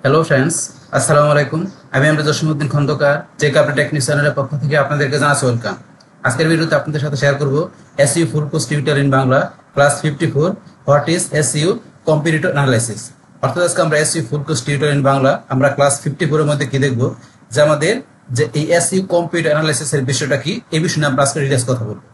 Hello friends, আসসালামু আলাইকুম। আমি আমরা Jasimuddin Khandakar tech update technique চ্যানেলের পক্ষ থেকে আপনাদেরকে জানাচ্ছি ওয়েলকাম। আজকের ভিডিওতে আপনাদের সাথে শেয়ার করব SU full course tutorial in Bangla class 54 what is SU competitor analysis. অর্থাৎ আজকে আমরা SU full course tutorial in Bangla আমরা ক্লাস 54 এর মধ্যে কি দেখব, যে আমাদের যে এই এসইউ কম্পিটিটর অ্যানালাইসিস এর বিষয়টা কি, এই বিষয়ে নিয়ে আমরা আজকে ডিটেইলস কথা বলবো।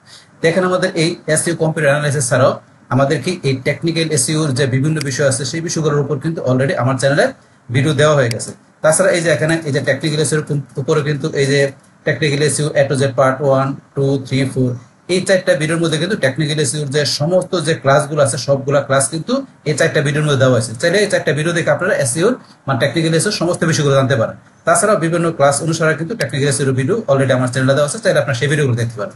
দেখেন, আমাদের এই এসইউ কম্পিটিটর অ্যানালাইসিস ছাড়াও আমাদেরকে এই টেকনিক্যাল এসইউর যে বিভিন্ন বিষয় আছে সেই বিষয়গুলোর উপর কিন্তু অলরেডি আমার চ্যানেলে ভিডিও দেওয়া হয়ে গেছে। তাছাড়া এই যে এখানে এই যে টেকনিক্যাল এসইউর উপরে কিন্তু এই যে technical SU A to Z part 1 2 3 4 এই চারটা ভিডিওর মধ্যে কিন্তু টেকনিক্যাল এসইউর যে সমস্ত যে ক্লাসগুলো আছে সবগুলা ক্লাস কিন্তু এই চারটা ভিডিওর মধ্যে দেওয়া হয়েছে। চাইলে এই চারটা ভিডিও দেখে আপনারা এসইউর মানে টেকনিক্যাল এসইউর সমস্ত বিষয়গুলো জানতে পারেন। তাছাড়াও বিভিন্ন ক্লাস অনুসারে কিন্তু টেকনিক্যাল এসইউর ভিডিও অলরেডি আমার চ্যানেলে দেওয়া আছে, চাইলে আপনারা সেই ভিডিওগুলো দেখতে পারেন।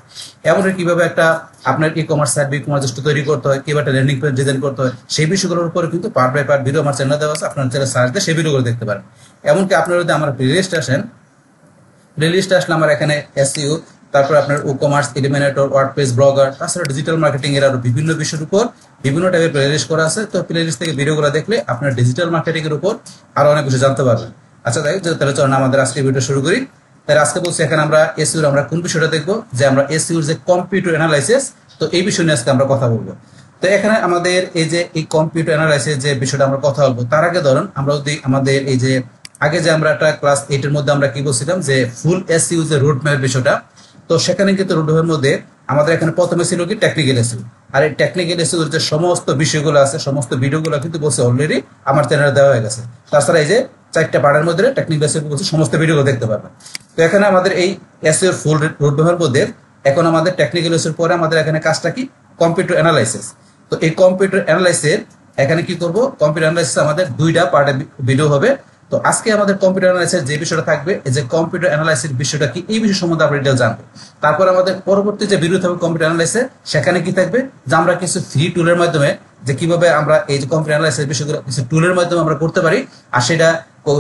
এমনকি কিভাবে একটা আপনার ই কমার্স সাইট বা কমার্স স্টোর তৈরি করতে হয়, কিভাবে একটা ল্যান্ডিং পেজ ডিজাইন করতে হয়, সেই বিষয়গুলোর উপরে কিন্তু পার্ট বাই পার্ট ভিডিও আমার চ্যানেলে দেওয়া আছে। আপনার চ্যানেলে সার্চ দিয়ে সেই ভিডিওগুলো দেখতে পারেন। এমনকি আপনারা যদি আমার প্লেলিস্টে আসেন, প্লেলিস্টে আসলে আমার এখানে এসইউ, তারপর আপনার e commerce, eliminator, WordPress, blogger, তাছাড়া ডিজিটাল মার্কেটিং এর আরো বিভিন্ন বিষয়ের উপর বিভিন্ন টাইপের প্লেলিস্ট করা আছে। তো প্লেলিস্ট থেকে ভিডিওগুলো দেখলে আপনার ডিজিটাল মার্কেটিং এর উপর আরো অনেক কিছু জানতে পারবেন। আচ্ছা, তাহলে চলুন আমাদের আজকে ভিডিও শুরু করি। তাহলে আজকে বলছি এখানে আমরা এসইউর আমরা কোন বিষয়টা দেখবো, যে আমরা এসইউর যে কম্পিউটার অ্যানালাইসিস, তো এই বিষয় নিয়ে আজকে আমরা কথা বলবো। তো এখানে আমাদের এই যে এই কম্পিউটার অ্যানালাইসিস যে বিষয়টা আমরা কথা বলবো, তার আগে ধরুন আমরা যদি আমাদের এই যে আগে যে আমরা একটা ক্লাস 8 এর মধ্যে আমরা কি বলছিলাম যে ফুল এসইউ যে রুট ম্যাপ বিষয়টা, তো সেখানে কিন্তু রুট ম্যাপের মধ্যে আমাদের এখানে প্রথমে ছিল কি টেকনিক্যাল এসইউ। আর এই টেকনিক্যাল এসইউর যে সমস্ত বিষয়গুলো আছে সমস্ত ভিডিওগুলো কিন্তু বলছে অলরেডি আমার চ্যানেলে দেওয়া হয়ে গেছে। তাছাড়া এই যে চারটা পার্টের মধ্যে টেকনিক্যাল এসইউ বলছে সমস্ত ভিডিওগুলো দেখতে পারবেন। তো এখানে আমাদের এই এসইউর ফুল রুট ম্যাপের মধ্যে এখন আমাদের টেকনিক্যাল এসইউর পরে আমাদের এখানে কাজটা কি, কম্পিউটার অ্যানালাইসিস। তো এই কম্পিউটার অ্যানালাইসিসের এখানে কি করব, কম্পিউটার অ্যানালাইসিস আমাদের দুইটা পার্টে ভিডিও হবে। তো আজকে আমাদের কম্পিউটার অ্যানালাইসিস যে বিষয়টা থাকবে, এই যে কম্পিউটার অ্যানালাইসিস বিষয়টা কি, এই বিষয় সম্বন্ধে আমরা ডিটেইলস জানবো। তারপর আমাদের পরবর্তী যে ভিডিও থাকবে কম্পিউটার অ্যানালাইসিস, সেখানে কি থাকবে, যে আমরা কিছু ফ্রি টুলের মাধ্যমে যে কিভাবে আমরা এই যে কম্পিউটার অ্যানালাইসিস বিষয়গুলো কিছু টুলের মাধ্যমে আমরা করতে পারি, আর সেটা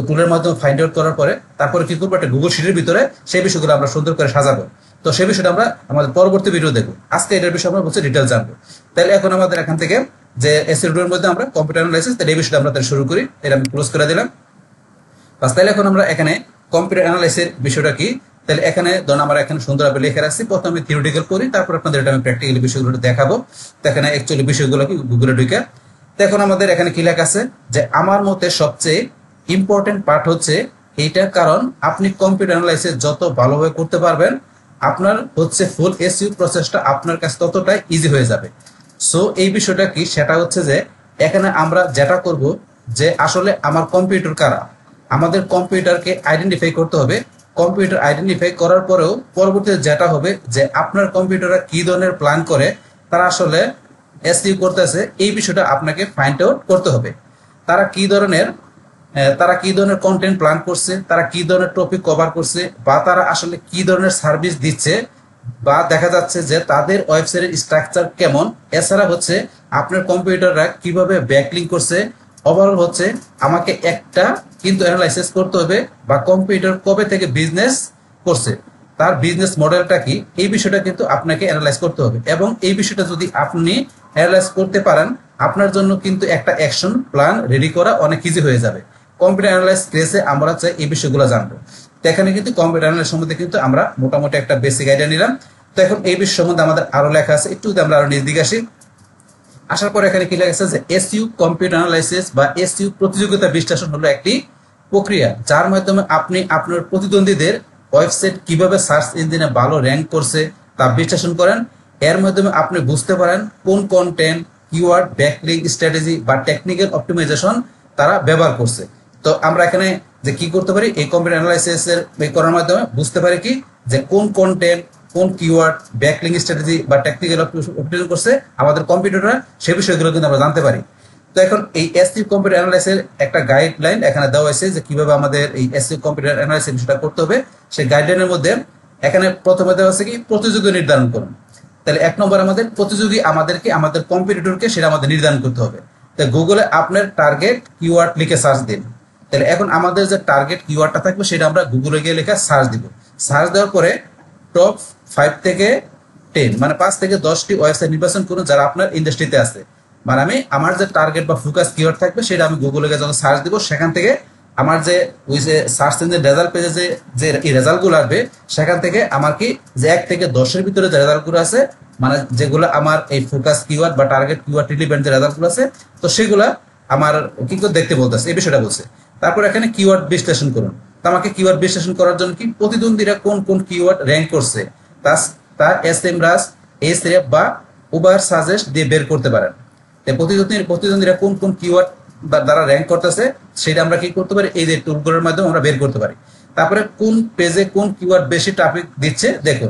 টুলের মাধ্যমে ফাইন্ড আউট করার পরে তারপরে কি করবো, একটা গুগল শিটের ভিতরে সেই বিষয়গুলো আমরা সুন্দর করে সাজাবো। তো সেই বিষয়টা আমরা আমাদের পরবর্তী ভিডিও দেখবো। আজকে এটার বিষয়ে আমরা বলছি ডিটেইলস জানবো। তাহলে এখন আমাদের এখান থেকে যে এসইউ এর মধ্যে আমরা কম্পিউটার অ্যানালাইসিস, তাহলে এই বিষয়টা আমরা তাহলে শুরু করি। এটা আমি ক্লোজ করে দিলাম। তাহলে এখন আমরা এখানে কম্পিউটার অ্যানালাইসিস বিষয়টা কি, তাহলে এখানে ধরুন আমরা এখানে সুন্দরভাবে লিখে রাখছি। প্রথমে থিওরিটিক্যাল করি, তারপর আপনাদের এটা আমি প্র্যাকটিক্যালি বিষয়গুলো দেখাবো। তো এখানে অ্যাকচুয়ালি বিষয়গুলো কি গুগলে ঢুকে, তো এখন আমাদের এখানে কি লেখা আছে, যে আমার মতে সবচেয়ে ইম্পর্টেন্ট পার্ট হচ্ছে এইটা, কারণ আপনি কম্পিউটার অ্যানালাইসিস যত ভালোভাবে করতে পারবেন, আপনার হচ্ছে ফুল এসইউ প্রসেসটা আপনার কাছে ততটাই ইজি হয়ে যাবে। সো এই বিষয়টা কি, সেটা হচ্ছে যে এখানে আমরা যেটা করব, যে আসলে আমার কম্পিউটার কারা, আমাদের কম্পিউটারকে আইডেন্টিফাই করতে হবে। কম্পিউটার আইডেন্টিফাই করার পরেও পরবর্তীতে যেটা হবে, যে আপনার কম্পিউটাররা কি ধরনের প্ল্যান করে, তারা আসলে এসইউ করতেছে, এই বিষয়টা আপনাকে ফাইন্ড আউট করতে হবে। তারা কি ধরনের কন্টেন্ট প্ল্যান করছে, তারা কি ধরনের টপিক কভার করছে, বা তারা আসলে কি ধরনের সার্ভিস দিচ্ছে, বা দেখা যাচ্ছে যে তাদের ওয়েবসাইটের স্ট্রাকচার কেমন। এছাড়া হচ্ছে আপনার কম্পিউটাররা কিভাবে ব্যাকলিংক করছে। ওভারঅল হচ্ছে আমাকে একটা কিন্তু অ্যানালাইসিস করতে হবে, বা কম্পিউটার কবে থেকে বিজনেস করছে, তার বিজনেস মডেলটা কি, এই বিষয়টা কিন্তু আপনাকে অ্যানালাইজ করতে হবে। এবং এই বিষয়টা যদি আপনি অ্যানালাইজ করতে পারেন, আপনার জন্য কিন্তু একটা অ্যাকশন প্ল্যান রেডি করা অনেক ইজি হয়ে যাবে। কম্পিউটার অ্যানালাইজ ক্লাসে আমরা চাই এই বিষয়গুলো জানবো। তো এখানে কিন্তু কম্পিউটার অ্যানালাইজ সম্বন্ধে কিন্তু আমরা মোটামুটি একটা বেসিক আইডিয়া নিলাম। তো এখন এই বিষয় সম্বন্ধে আমাদের আরো লেখা আছে, একটু আমরা আরো নিজ দিকে আসি। আসার পর এখানে কি লেখা আছে, যে এসইউ কম্পিউটার অ্যানালাইসিস বা এসইউ প্রতিযোগিতা বিশ্লেষণ হলো একটি প্রক্রিয়া, যার মাধ্যমে আপনি আপনার প্রতিদ্বন্দ্বীদের ওয়েবসাইট কিভাবে সার্চ ইঞ্জিনে ভালো র্যাঙ্ক করছে তা বিশ্লেষণ করেন। এর মাধ্যমে আপনি বুঝতে পারেন কোন কন্টেন্ট, কিওয়ার্ড, ব্যাকলিংক স্ট্র্যাটেজি বা টেকনিক্যাল অপটিমাইজেশন তারা ব্যবহার করছে। তো আমরা এখানে যে কি করতে পারি, এই কম্পিউটার অ্যানালাইসিস এর করার মাধ্যমে বুঝতে পারি কি, যে কোন কন্টেন্ট, কোন কিওয়ার্ড, ব্যাকলিংক স্ট্র্যাটেজি বা টেকনিক্যাল অপটিমাইজেশন করছে আমাদের কম্পিউটাররা, সেই বিষয়গুলো কিন্তু আমরা জানতে পারি। তো এখন এই এসইউ কম্পিউটার অ্যানালাইসিসের একটা গাইডলাইন এখানে দেওয়া হয়েছে, যে কিভাবে আমাদের এই এসইউ কম্পিউটার অ্যানালাইসিস বিষয়টা করতে হবে। সেই গাইডলাইনের মধ্যে এখানে প্রথমে দেওয়া আছে কি, প্রতিযোগী নির্ধারণ করুন। তাহলে এক নম্বর আমাদের প্রতিযোগী আমাদেরকে, আমাদের কম্পিটিটরকে সেটা আমাদের নির্ধারণ করতে হবে। তো গুগলে আপনার টার্গেট কিওয়ার্ড লিখে সার্চ দিন। তাহলে এখন আমাদের যে টার্গেট কিওয়ার্ডটা থাকবে সেটা আমরা গুগলে গিয়ে লিখে সার্চ দিব। সার্চ দেওয়ার পরে টপ 5 থেকে 10 মানে 5 থেকে 10টি ওয়েবসাইট নির্বাচন করুন যারা আপনার ইন্ডাস্ট্রিতে আছে। মানে আমি আমার যে টার্গেট বা ফোকাস কিওয়ার্ড থাকবে সেটা আমি গুগলে গিয়ে যখন সার্চ দিব, সেখান থেকে আমার যে ওই যে সার্চ ইঞ্জিন রেজাল্ট পেজে যে যে এই রেজাল্টগুলো আসবে সেখান থেকে আমার কি যে 1 থেকে 10-এর ভিতরে যে রেজাল্টগুলো আছে, মানে যেগুলো আমার এই ফোকাস কিওয়ার্ড বা টার্গেট কিওয়ার্ড রিলেভেন্ট যে রেজাল্টগুলো আছে, তো সেগুলা আমার কি করে দেখতে বলতেছে, এই বিষয়টা বলছে। তারপর এখানে কিওয়ার্ড বিশ্লেষণ করুন। তো আমাকে কিওয়ার্ড বিশ্লেষণ করার জন্য কি প্রতিদ্বন্দ্বীরা কোন কোন কিওয়ার্ড র্যাঙ্ক করছে তা এসএমরাস, এসরেফ বা উবার সাজেস্ট দিয়ে বের করতে পারেন। প্রতিদ্বন্দ্বীরা কোন কোন কিওয়ার্ড দ্বারা র্যাঙ্ক করতেছে সেটা আমরা কি করতে পারি, এই যে টুলগুলোর মাধ্যমে আমরা বের করতে পারি। তারপরে কোন পেজে কোন কিওয়ার্ড বেশি ট্রাফিক দিচ্ছে দেখো,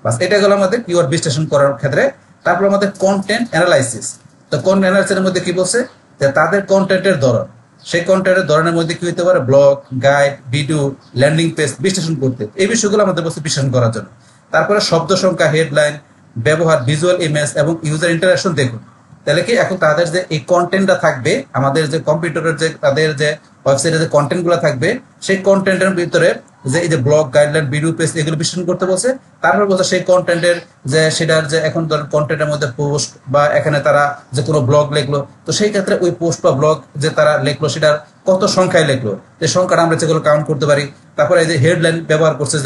বাস এটা গেল আমাদের কিওয়ার্ড বিশ্লেষণ করার ক্ষেত্রে। তারপর আমাদের কন্টেন্ট অ্যানালাইসিস। তো কন্টেন্ট অ্যানালাইসিসের মধ্যে কি বলছে, যে তাদের কন্টেন্টের ধরন, সেই কন্টেন্টের ধরনের মধ্যে কি হতে পারে, blog, guide, video, landing page বিশ্লেষণ করতে, এই বিষয়গুলো আমাদের বলছে বিশ্লেষণ করার জন্য। তারপরে শব্দ সংখ্যা, হেডলাইন, ব্যবহার, ভিজুয়াল ইমেজ এবং ইউজার ইন্টারাকশন দেখুন। তাহলে কি এখন তাদের যে এই কন্টেন্টটা থাকবে, আমাদের যে কম্পিউটারের যে তাদের যে ওয়েবসাইটে যে কন্টেন্ট গুলো থাকবে, সেই কন্টেন্টের ভিতরে যে এই যে ব্লগ, গাইডলাইন, ভিডিও পেজ এগুলো বিশ্লেষণ করতে বলছে। তারপর বলছে সেই কন্টেন্টের যে সেটার যে এখন ধর কন্টেন্টের মধ্যে পোস্ট বা এখানে তারা যে কোনো ব্লগ লিখলো, তো সেই ক্ষেত্রে ওই পোস্ট বা ব্লগ যে তারা লিখলো সেটার কত সংখ্যায় লিখলো, যে সংখ্যাটা আমরা যেগুলো কাউন্ট করতে পারি। তারপরে এই যে হেডলাইন ব্যবহার করছে,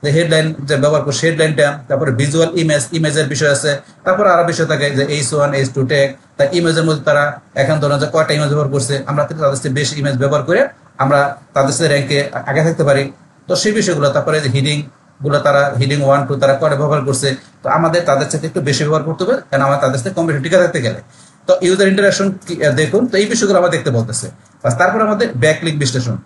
যে হেডলাইন যে ব্যবহার করছে হেডলাইনটা, তারপরে ভিজুয়াল ইমেজের বিষয় আছে। তারপরে আরো বিষয় থাকে যে H1 H2 ট্যাগ, তাই ইমেজের মধ্যে তারা এখন ধরেন যে কয়টা ইমেজ ব্যবহার করছে, আমরা তাদের সাথে বেশি ইমেজ ব্যবহার করে আমরা তাদের সাথে র্যাঙ্কে আগে থাকতে পারি। তো সেই বিষয়গুলো, তারপরে যে হিডিং গুলো তারা হিডিং 1 2 তারা কয়টা ব্যবহার করছে, তো আমাদের তাদের সাথে একটু বেশি ব্যবহার করতে হবে, কারণ আমরা তাদের সাথে কম্পিটিটিভ টিকে থাকতে গেলে। তো ইউজার ইন্টারাকশন দেখুন, তো এই বিষয়গুলো আমরা দেখতে বলতেছে। তারপর আমাদের ব্যাকলিঙ্ক বিশ্লেষণ।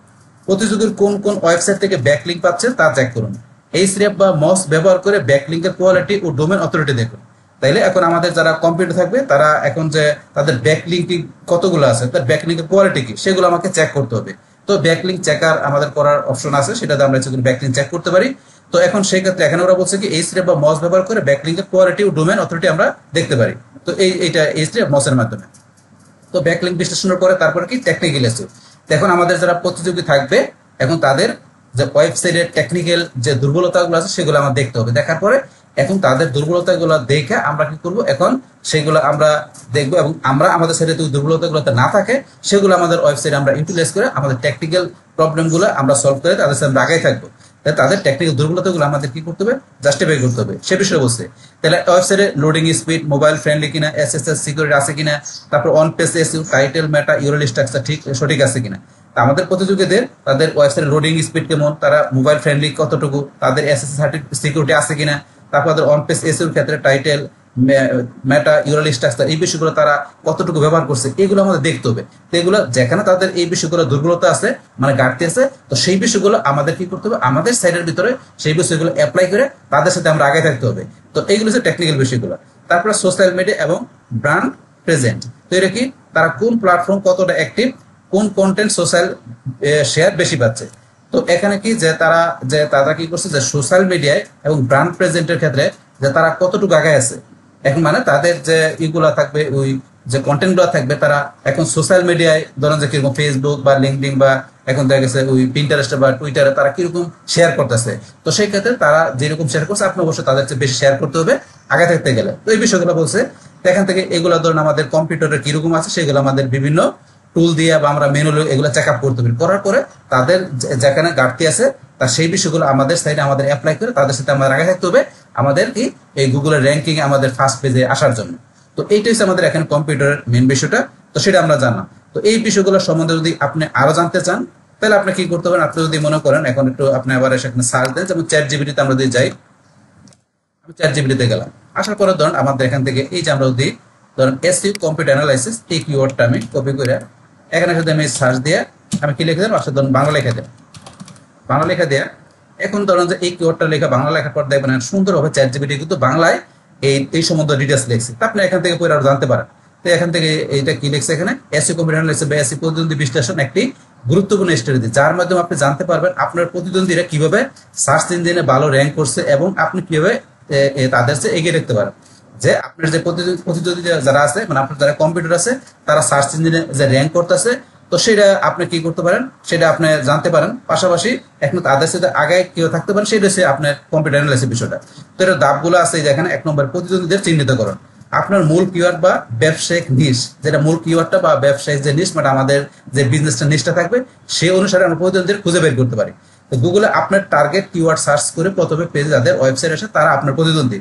প্রতিযোগীর কোন কোন ওয়েবসাইট থেকে ব্যাকলিঙ্ক পাচ্ছে তা চেক করুন। এইচরেফ বা মস ব্যবহার করে ব্যাকলিঙ্কের কোয়ালিটি ও ডোমেন অথরিটি দেখুন। তাইলে এখন আমাদের যারা কম্পিউটার থাকবে তারা এখন যে তাদের ব্যাকলিঙ্ক কতগুলো আছে, তার ব্যাকলিঙ্কের কোয়ালিটি কি, সেগুলো আমাকে চেক করতে হবে। তো ব্যাকলিঙ্ক চেকার আমাদের করার অপশন আছে, সেটাতে আমরা ব্যাকলিঙ্ক চেক করতে পারি। তো এখন সেই ক্ষেত্রে এখানে ওরা বলছে কি এইচরেফ বা মস ব্যবহার করে ব্যাকলিঙ্কের কোয়ালিটি ও ডোমেন অথরিটি আমরা দেখতে পারি। তো এইটা এইচরেফ মসের মাধ্যমে। তো ব্যাকলিঙ্ক বিশ্লেষণের পরে তারপরে কি টেকনিক্যাল এসে, এখন আমাদের যারা প্রতিযোগী থাকবে এখন তাদের যে ওয়েবসাইটের টেকনিক্যাল যে দুর্বলতাগুলো আছে সেগুলো আমার দেখতে হবে। দেখার পরে এখন তাদের দুর্বলতাগুলো দেখে আমরা কি করব, এখন সেগুলো আমরা দেখবো এবং আমরা আমাদের সাইডে যদি দুর্বলতাগুলোতে না থাকে সেগুলো আমাদের ওয়েবসাইটে আমরা ইউটিলাইজ করে আমাদের টেকনিক্যাল প্রবলেমগুলো আমরা সলভ করে তাদের সাথে আমরা আগাই থাকবো। তাদের টেকনিক্যাল দুর্বলতাগুলো আমাদের কি করতে হবে, জাস্টিফাই করতে হবে, সে বিষয়ে বলছে। তাহলে ওয়েবসাইটে লোডিং স্পিড, মোবাইল ফ্রেন্ডলি কিনা, এসএসএস সিকিউরিটি আছে কিনা, তারপর on page SU, title, meta, URL structure সঠিক আছে কিনা। আমাদের প্রতিযোগীদের তাদের ওয়েবসাইট লোডিং স্পিড কেমন, তারা মোবাইল ফ্রেন্ডলি কতটুকু, তাদের এসএসএস সিকিউরিটি আছে কিনা, তারপর তাদের অন পেজ এসইউর ক্ষেত্রে টাইটেল, মেটা, ইউআরএল স্ট্রাকচার এই বিষয়গুলো তারা কতটুকু ব্যবহার করছে, এগুলো আমাদের দেখতে হবে। তো এগুলো যেখানে তাদের এই বিষয়গুলো দুর্বলতা আছে, মানে ঘাটতি আছে, তো সেই বিষয়গুলো আমাদের কি করতে হবে, আমাদের সাইডের ভিতরে সেই বিষয়গুলো অ্যাপ্লাই করে তাদের সাথে আমরা আগে থাকতে হবে। তো এইগুলো হচ্ছে টেকনিক্যাল বিষয়গুলো। তারপরে সোশ্যাল মিডিয়া এবং ব্র্যান্ড প্রেজেন্ট। তো এটা কি, তারা কোন প্ল্যাটফর্ম কতটা অ্যাক্টিভ, কোন কন্টেন্ট সোশ্যাল শেয়ার বেশি পাচ্ছে। তো এখানে কি যে তারা কি করছে, যে সোশ্যাল মিডিয়ায় এবং ব্র্যান্ড প্রেজেন্টের ক্ষেত্রে যে তারা কতটুকু আগে আছে। এখন মানে তাদের যে ইগুলা থাকবে, ওই যে কন্টেন্ট গুলো থাকবে, তারা এখন সোশ্যাল মিডিয়ায় ধরেন যে কিরকম ফেসবুক বা লিঙ্কডিন বা এখন দেখা গেছে ওই পিন্টারেস্ট বা টুইটারে তারা কিরকম শেয়ার করতেছে। তো সেই ক্ষেত্রে তারা যেরকম শেয়ার করছে আপনি অবশ্যই তাদের চেয়ে বেশি শেয়ার করতে হবে আগে থাকতে গেলে। তো এই বিষয়গুলো বলছে। এখান থেকে এগুলো ধরেন আমাদের কম্পিউটারে কিরকম আছে সেগুলো আমাদের বিভিন্ন টুল দিয়ে বা আমরা ম্যানুয়ালি এগুলো চেক আপ করতে পারি। করার পরে তাদের যেখানে ঘাটতি আছে তার সেই বিষয়গুলো আমাদের সাইডে আমাদের অ্যাপ্লাই করে তাদের সাথে আমাদের আগে থাকতে হবে, আমাদের কি এই গুগলের র্যাঙ্কিং আমাদের ফার্স্ট পেজে আসার জন্য। তো এইটাই হচ্ছে আমাদের এখানে কম্পিউটারের মেন বিষয়টা। তো সেটা আমরা জানলাম। তো এই বিষয়গুলো সম্বন্ধে যদি আপনি আরো জানতে চান তাহলে আপনি কি করতে পারেন, আপনি যদি মনে করেন এখন একটু আপনি আবার সেখানে সার্চ দেন, যেমন চ্যাট জিপিটিতে আমরা যদি যাই, আমি চ্যাট জিপিটিতে গেলাম, আসার পরে ধরেন আমাদের এখান থেকে এই যে আমরা যদি ধরেন এসইউ কম্পিউটার অ্যানালাইসিস এই কিওয়ার্ডটা আমি কপি করে এখানে যদি আমি সার্চ দিয়ে আমি কি লিখে দেন, আসলে ধরুন বাংলা লেখা দেন, বাংলা লেখা দেয়া এখন ধরেন যে এই কিওয়ার্ডটা লেখা বাংলা লেখার পর দেখবেন সুন্দরভাবে চ্যাট জিপিটি কিন্তু বাংলায় এই সম্বন্ধে ডিটেলস লিখছে। তা আপনি এখান থেকে পরে আরো জানতে পারেন। তো এখান থেকে এইটা কি লিখছে, এখানে এসইউ কম্পিউটার অ্যানালাইসিস বা এসইউ প্রতিদ্বন্দ্বী বিশ্লেষণ একটি গুরুত্বপূর্ণ স্ট্র্যাটেজি যার মাধ্যমে আপনি জানতে পারবেন আপনার প্রতিদ্বন্দ্বীরা কিভাবে সার্চ ইঞ্জিনে ভালো র্যাঙ্ক করছে এবং আপনি কিভাবে তাদের চেয়ে এগিয়ে রাখতে পারেন। যে আপনার যে প্রতিদ্বন্দ্বী যারা আছে, মানে আপনার যারা কম্পিউটার আছে তারা সার্চ ইঞ্জিনে যে র্যাঙ্ক করতেছে, তো সেটা আপনি কি করতে পারেন, সেটা আপনি জানতে পারেন। পাশাপাশি এখন তাদের সাথে আগে কেউ থাকতে পারেন, সেটা হচ্ছে আপনার কম্পিউটার অ্যানালাইসিস বিষয়টা। তো এর ধাপগুলো আছে যেখানে 1 নম্বর প্রতিদ্বন্দ্বীদের চিহ্নিতকরণ। আপনার মূল কিওয়ার্ড বা ব্যবসায়িক নিশ, যেটা মূল কিওয়ার্ডটা বা ব্যবসায়িক যে নিশ, মানে আমাদের যে বিজনেসটা নিশটা থাকবে সেই অনুসারে আমরা প্রতিদ্বন্দ্বীদের খুঁজে বের করতে পারি। তো গুগলে আপনার টার্গেট কিওয়ার্ড সার্চ করে প্রথমে পেজে যাদের ওয়েবসাইট আসে তারা আপনার প্রতিদ্বন্দ্বী।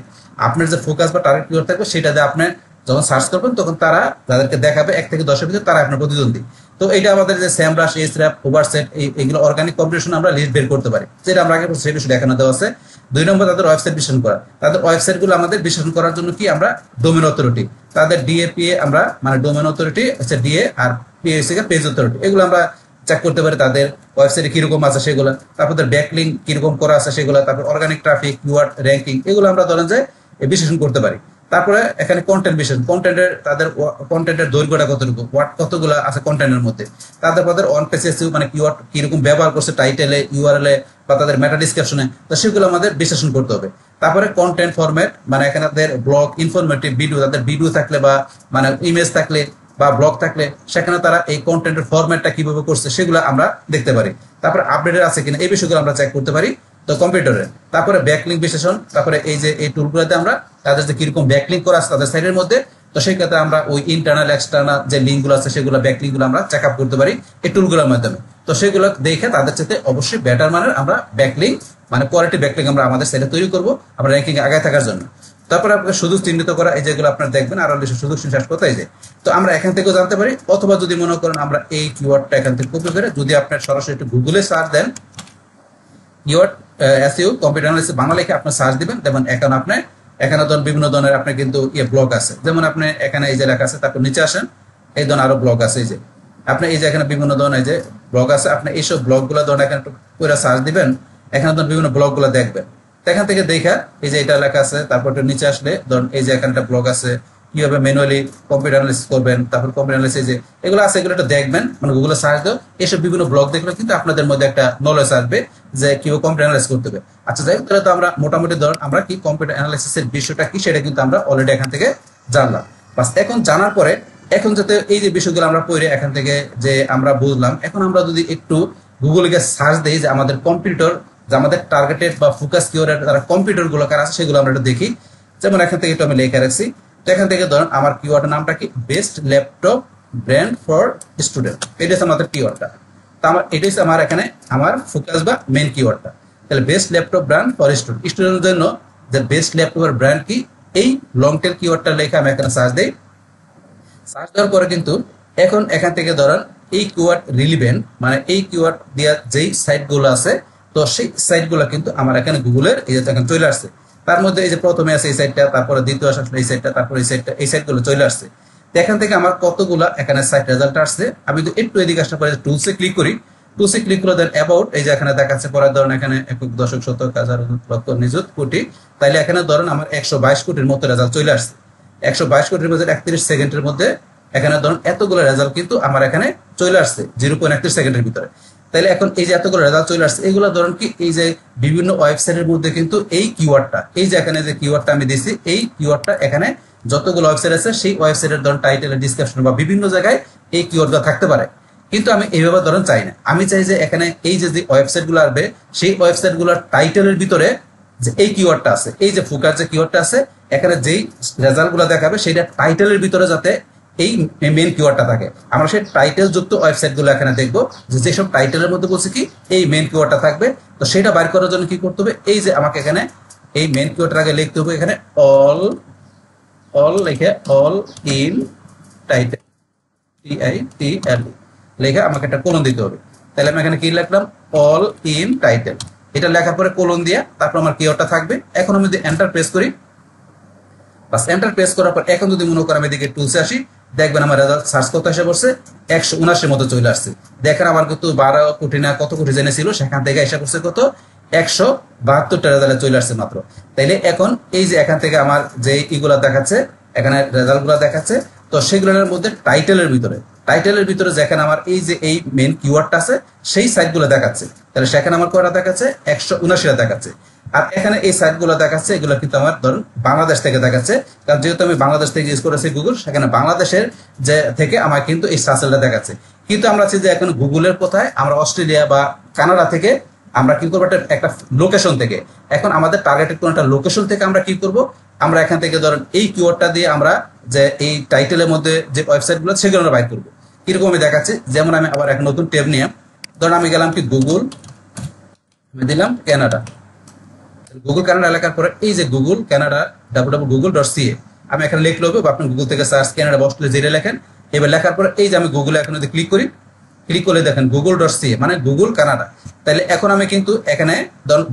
আপনার যে ফোকাস বা টার্গেট কিওয়ার্ড থাকবে সেটা দিয়ে আপনি যখন সার্চ করবেন তখন তারা যাদেরকে দেখাবে 1 থেকে 10-এর ভিতরে তারা আপনার প্রতিদ্বন্দ্বী। তো এটা আমাদের যে স্যামরাশ, এসর‍্যাপ, ওভারসেট এইগুলো অর্গানিক কম্পিটিশন আমরা লিস্ট বের করতে পারি, যেটা আমরা আগে সেটা শুধু দেখানো দেওয়া আছে। 2 নম্বর তাদের ওয়েবসাইট বিশ্লেষণ করা। তাদের ওয়েবসাইটগুলো আমাদের বিশ্লেষণ করার জন্য কি আমরা ডোমেন অথরিটি, তাদের ডিএপিএ আমরা মানে ডোমেন অথরিটি হচ্ছে ডিএ, আর পিএসসি কে পেজ অথরিটি, এগুলো আমরা চেক করতে পারি তাদের ওয়েবসাইটে কিরকম আছে সেগুলো, তারপর ব্যাকলিঙ্ক কিরকম করা আছে সেগুলো, তারপর অর্গানিক ট্রাফিক, কিওয়ার্ড র্যাঙ্কিং, এগুলো আমরা ধরেন যে বিশ্লেষণ করতে পারি। তারপরে এখানে কন্টেন্ট বিশ্লেষণ, তাদের কন্টেন্টের দৈর্ঘ্যটা কতটুকু, কতগুলো আছে কন্টেন্টের মধ্যে, তাদের অন পেজ এসইও মানে কিওয়ার্ড কিরকম ব্যবহার করছে টাইটেলে, ইউআরএল বা তাদের মেটা ডিসক্রিপশনে, তো সেগুলো আমাদের বিশ্লেষণ করতে হবে। তারপরে কন্টেন্ট ফরম্যাট, মানে এখানে তাদের ব্লগ, ইনফরমেটিভ ভিডিও, তাদের ভিডিও থাকলে বা মানে ইমেজ থাকলে বা ব্লগ থাকলে সেখানে তারা এই কন্টেন্টের ফরম্যাটটা কিভাবে করছে সেগুলো আমরা দেখতে পারি। তারপরে আপডেটেড আছে কিনা এই বিষয়গুলো আমরা চেক করতে পারি তো কম্পিউটারে। তারপরে ব্যাকলিঙ্ক বিশ্লেষণ, তারপরে এই যে এই টুলগুলোতে আমরা তাদের যে কিরকম ব্যাকলিঙ্ক করা আছে তাদের সাইটের মধ্যে, তো সেই ক্ষেত্রে আমরা ওই ইন্টারনাল এক্সটার্নাল যে লিঙ্কগুলো আছে সেগুলো ব্যাকলিঙ্কগুলো আমরা চেক আপ করতে পারি এই টুলগুলোর মাধ্যমে। তো সেগুলো দেখে তাদের সাথে অবশ্যই বেটার মানের আমরা ব্যাকলিঙ্ক মানে কোয়ালিটি ব্যাকলিঙ্ক আমরা আমাদের সাইটে তৈরি করব আমরা র্যাঙ্কিং আগায় থাকার জন্য। তারপরে আপনাকে সুযোগ চিহ্নিত করা, এই যেগুলো আপনারা দেখবেন আরো বেশি সুযোগ চিহ্নিত কোথায় যায়, তো আমরা এখান থেকেও জানতে পারি। অথবা যদি মনে করেন আমরা এই কিওয়ার্ডটা এখান থেকে কপি করে যদি আপনার সরাসরি একটু গুগলে সার্চ দেন keyword SEO computer analysis Bangla লিখে আপনি সার্চ দিবেন, যেমন এখন আপনি এখানে ধরুন বিভিন্ন ধরনের আপনার কিন্তু ব্লগ আছে, যেমন আপনি এখানে এই যে লেখা আছে, তারপর নিচে আসেন এই ধরনের আরো ব্লগ আছে, এই যে আপনি এই যে এখানে বিভিন্ন ধরনের যে ব্লগ আছে, আপনি এইসব ব্লগগুলো ধরুন এখানে একটু পুরো সার্চ দিবেন, এখানে ধরুন বিভিন্ন ব্লগগুলো দেখবেন। এখান থেকে দেখা এই যে এটা লেখা আছে, তারপর একটু নিচে আসলে ধরুন এই যে এখানটা ব্লগ আছে কিভাবে ম্যানুয়ালি কম্পিউটার অ্যানালাইসিস করবেন, তারপর কম্পিউটার অ্যানালাইসিস যে এগুলো আছে এগুলো একটু দেখবেন, মানে গুগলে সার্চ দাও, এইসব বিভিন্ন ব্লগ দেখলে কিন্তু আপনাদের মধ্যে একটা নলেজ আসবে যে কিভাবে কম্পিউটার অ্যানালাইসিস করতে হবে। আচ্ছা যাই হোক, তাহলে তো আমরা মোটামুটি ধরুন আমরা কি কম্পিউটার অ্যানালাইসিসের বিষয়টা কি সেটা কিন্তু আমরা অলরেডি এখান থেকে জানলাম। বাস এখন জানার পরে এখন যাতে এই যে বিষয়গুলো আমরা পড়ে এখান থেকে যে আমরা বুঝলাম, এখন আমরা যদি একটু গুগলে গিয়ে সার্চ দিই যে আমাদের কম্পিউটার যে আমাদের টার্গেটেড বা ফোকাস কিওয়ার্ড যারা কম্পিউটার গুলো কার আছে সেগুলো আমরা একটু দেখি। যেমন এখান থেকে একটু আমি লিখে রাখছি, তো এখান থেকে ধরুন আমার কিওয়ার্ডের নামটা কি best laptop brand for student, এটা হচ্ছে আমাদের কিওয়ার্ডটা। তো আমার এটা হচ্ছে আমার এখানে আমার ফোকাস বা মেন কিওয়ার্ডটা। তাহলে best laptop brand for student, স্টুডেন্টের জন্য যে বেস্ট ল্যাপটপের ব্র্যান্ড কি, এই লং টেল কিওয়ার্ডটা লিখে আমি এখানে সার্চ দেই। সার্চ দেওয়ার পরে কিন্তু এখন এখান থেকে ধরেন এই কিওয়ার্ড রিলিভেন্ট মানে এই কিওয়ার্ড দেওয়া যেই সাইটগুলো আছে, তো সেই সাইটগুলো কিন্তু আমার এখানে গুগলের এই যে এখানে চলে আসছে। তার মধ্যে এই যে প্রথমে আছে এই সাইটটা, তারপরে দ্বিতীয় আসলে এই সাইটটা, তারপরে এই সাইটটা, এই সাইটগুলো চলে আসছে। তো এখান থেকে আমার কতগুলা এখানে সাইট রেজাল্ট আসছে। আমি যদি একটু এদিকে আসতে পারি টুলসে ক্লিক করি, টুলসে ক্লিক করে দেন অ্যাবাউট, এই যে এখানে দেখাচ্ছে পরের ধরেন এখানে একক দশক শতক হাজার লক্ষ নিযুত কোটি, তাইলে এখানে ধরেন আমার 122 কোটির মতো রেজাল্ট চলে আসছে। 122 কোটির মধ্যে 31 সেকেন্ডের মধ্যে এখানে ধরুন এতগুলো রেজাল্ট কিন্তু আমার এখানে চলে আসছে 0.31 সেকেন্ডের ভিতরে। তাহলে এখন এই যে এতগুলো রেজাল্ট চলে আসছে, এগুলো ধরুন কি এই যে বিভিন্ন ওয়েবসাইটের মধ্যে কিন্তু এই কিওয়ার্ডটা, এই যে এখানে যে কিওয়ার্ডটা আমি দিছি, এই কিওয়ার্ডটা এখানে যতগুলো ওয়েবসাইট আছে সেই ওয়েবসাইটের ধরুন টাইটেল, ডিসক্রিপশন বা বিভিন্ন জায়গায় এই কিওয়ার্ডটা থাকতে পারে। কিন্তু আমি এইভাবে ধরুন চাই না, আমি চাই যে এখানে এই যে ওয়েবসাইটগুলো আসবে সেই ওয়েবসাইটগুলোর টাইটেলের ভিতরে যে এই কিওয়ার্ডটা আছে, এই যে ফোকাস যে কিওয়ার্ডটা আছে, এখানে যেই রেজাল্টগুলো দেখাবে সেটা টাইটেলের ভিতরে যাতে এই মেইন কিওয়ার্ডটা থাকে। আমরা সেই টাইটেল যুক্ত ওয়েবসাইটগুলো এখানে দেখবো যে যেসব টাইটেলের মধ্যে বলছে কি এই মেইন কিওয়ার্ডটা থাকবে। তো সেটা বাইর করার জন্য কি করতে হবে, এই যে আমাকে এখানে এই মেইন কিওয়ার্ডের আগে লিখতে হবে এখানে অল লিখে অল ইন টাইটেল TITL লিখে আমাকে একটা কোলন দিতে হবে। তাহলে আমি এখানে কি লিখলাম অল ইন টাইটেল, এটা লেখার পরে কোলন দিয়া তারপর আমার কিওয়ার্ডটা থাকবে। এখন আমি যদি এন্টার প্রেস করি, বাস এন্টার প্রেস করার পর এখন যদি মনে করেন আমি এদিকে টুলসে আসি, দেখবেন আমার রেজাল্ট সার্চ কত এসে পড়ছে 179 মতো চলে আসছে। দেখেন আমার কিন্তু 12 কোটি না কত কোটি জেনেছিল, সেখান থেকে এসে পড়ছে কত 172টা রেজাল্ট চলে আসছে মাত্র। তাইলে এখন এই যে এখান থেকে আমার যে ইগুলা দেখাচ্ছে এখানে রেজাল্ট গুলা দেখাচ্ছে, তো সেগুলোর মধ্যে টাইটেলের ভিতরে যেখানে আমার এই যে এই মেইন কিওয়ার্ডটা আছে সেই সাইটগুলো দেখাচ্ছে, তাহলে সেখানে আমার কয়টা দেখাচ্ছে 179টা দেখাচ্ছে। আর এখানে এই সাইটগুলো দেখাচ্ছে এগুলো কিন্তু আমার ধরুন বাংলাদেশ থেকে দেখাচ্ছে, কারণ যেহেতু আমি বাংলাদেশ থেকে ইউজ করেছি গুগল, সেখানে বাংলাদেশের যে থেকে আমার কিন্তু এই সার্চেলটা দেখাচ্ছে। কিন্তু আমরা চাই যে এখন গুগলের কোথায় আমরা অস্ট্রেলিয়া বা কানাডা থেকে আমরা কি করবো একটা লোকেশন থেকে, এখন আমাদের টার্গেটেড কোন একটা লোকেশন থেকে আমরা কি করব, আমরা এখান থেকে ধরেন এই কিওয়ার্ডটা দিয়ে আমরা যে এই টাইটেলের মধ্যে যে ওয়েবসাইটগুলো সেগুলো আমরা বাইর করবো। কিরকম আমি দেখাচ্ছি, যেমন আমি আবার একটা নতুন ট্যাব নিয়ে ধরেন আমি গেলাম কি গুগল, আমি দিলাম কানাডা, গুগল কানাডা লেখার পরে এই যে গুগল কানাডা www.google.ca আমি এখানে লিখলে হবে, বা আপনি গুগল থেকে সার্চ কানাডা বসলে যেটা লেখেন, এবার লেখার পরে এই যে আমি গুগলে এখন যদি ক্লিক করি, ক্লিক করলে দেখেন google.ca মানে গুগল কানাডা। তাহলে এখন আমি কিন্তু এখানে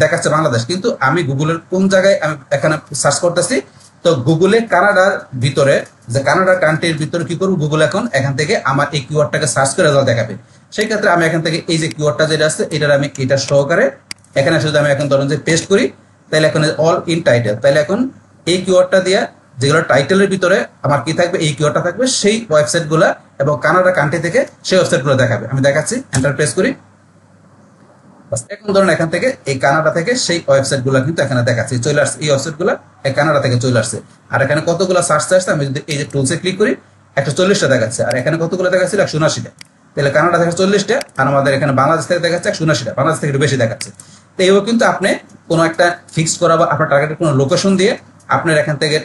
দেখাচ্ছে বাংলাদেশ, কিন্তু আমি গুগলের কোন জায়গায় আমি এখানে সার্চ করতেছি, তো গুগলে কানাডার ভিতরে যে কানাডা কান্ট্রির ভিতরে কি করবো, গুগল এখন এখান থেকে আমার এই কিওয়ার্ডটাকে সার্চ করে রেজাল্ট দেখাবে। সেই ক্ষেত্রে আমি এখান থেকে এই যে কিওয়ার্ডটা যেটা আছে এটার আমি এটা সহকারে এখানে যদি আমি এখন ধরুন যে পেস্ট করি, তাহলে এখন অল ইন টাইটেল, তাহলে এখন এই কিওয়ার্ডটা দিয়ে যেগুলো টাইটেলের ভিতরে আমার কি থাকবে, এই কিওয়ার্ডটা থাকবে, সেই ওয়েবসাইট গুলা এবং কানাডা কান্ট্রি থেকে সেই ওয়েবসাইট গুলো দেখাবে। আমি দেখাচ্ছি, এন্টার প্রেস করি, এখন ধরুন এখান থেকে এই কানাডা থেকে সেই ওয়েবসাইট গুলো কিন্তু এখানে দেখাচ্ছি, চলে আসছে এই ওয়েবসাইট গুলা এই কানাডা থেকে চলে আসছে। আর এখানে কতগুলো সার্চ আসছে, আমি যদি এই যে টুলসে ক্লিক করি 140টা দেখাচ্ছে, আর এখানে কতগুলো দেখাচ্ছিল 179টা, তাহলে কানাডা থেকে 40টা, আর আমাদের এখানে বাংলাদেশ থেকে দেখাচ্ছে 179টা, বাংলাদেশ থেকে একটু বেশি দেখাচ্ছে। তো এইভাবে কিন্তু আপনি কোনো একটা ফিক্স করা বা আপনার টার্গেটেড কোনো লোকেশন দিয়ে আপনার এখান থেকে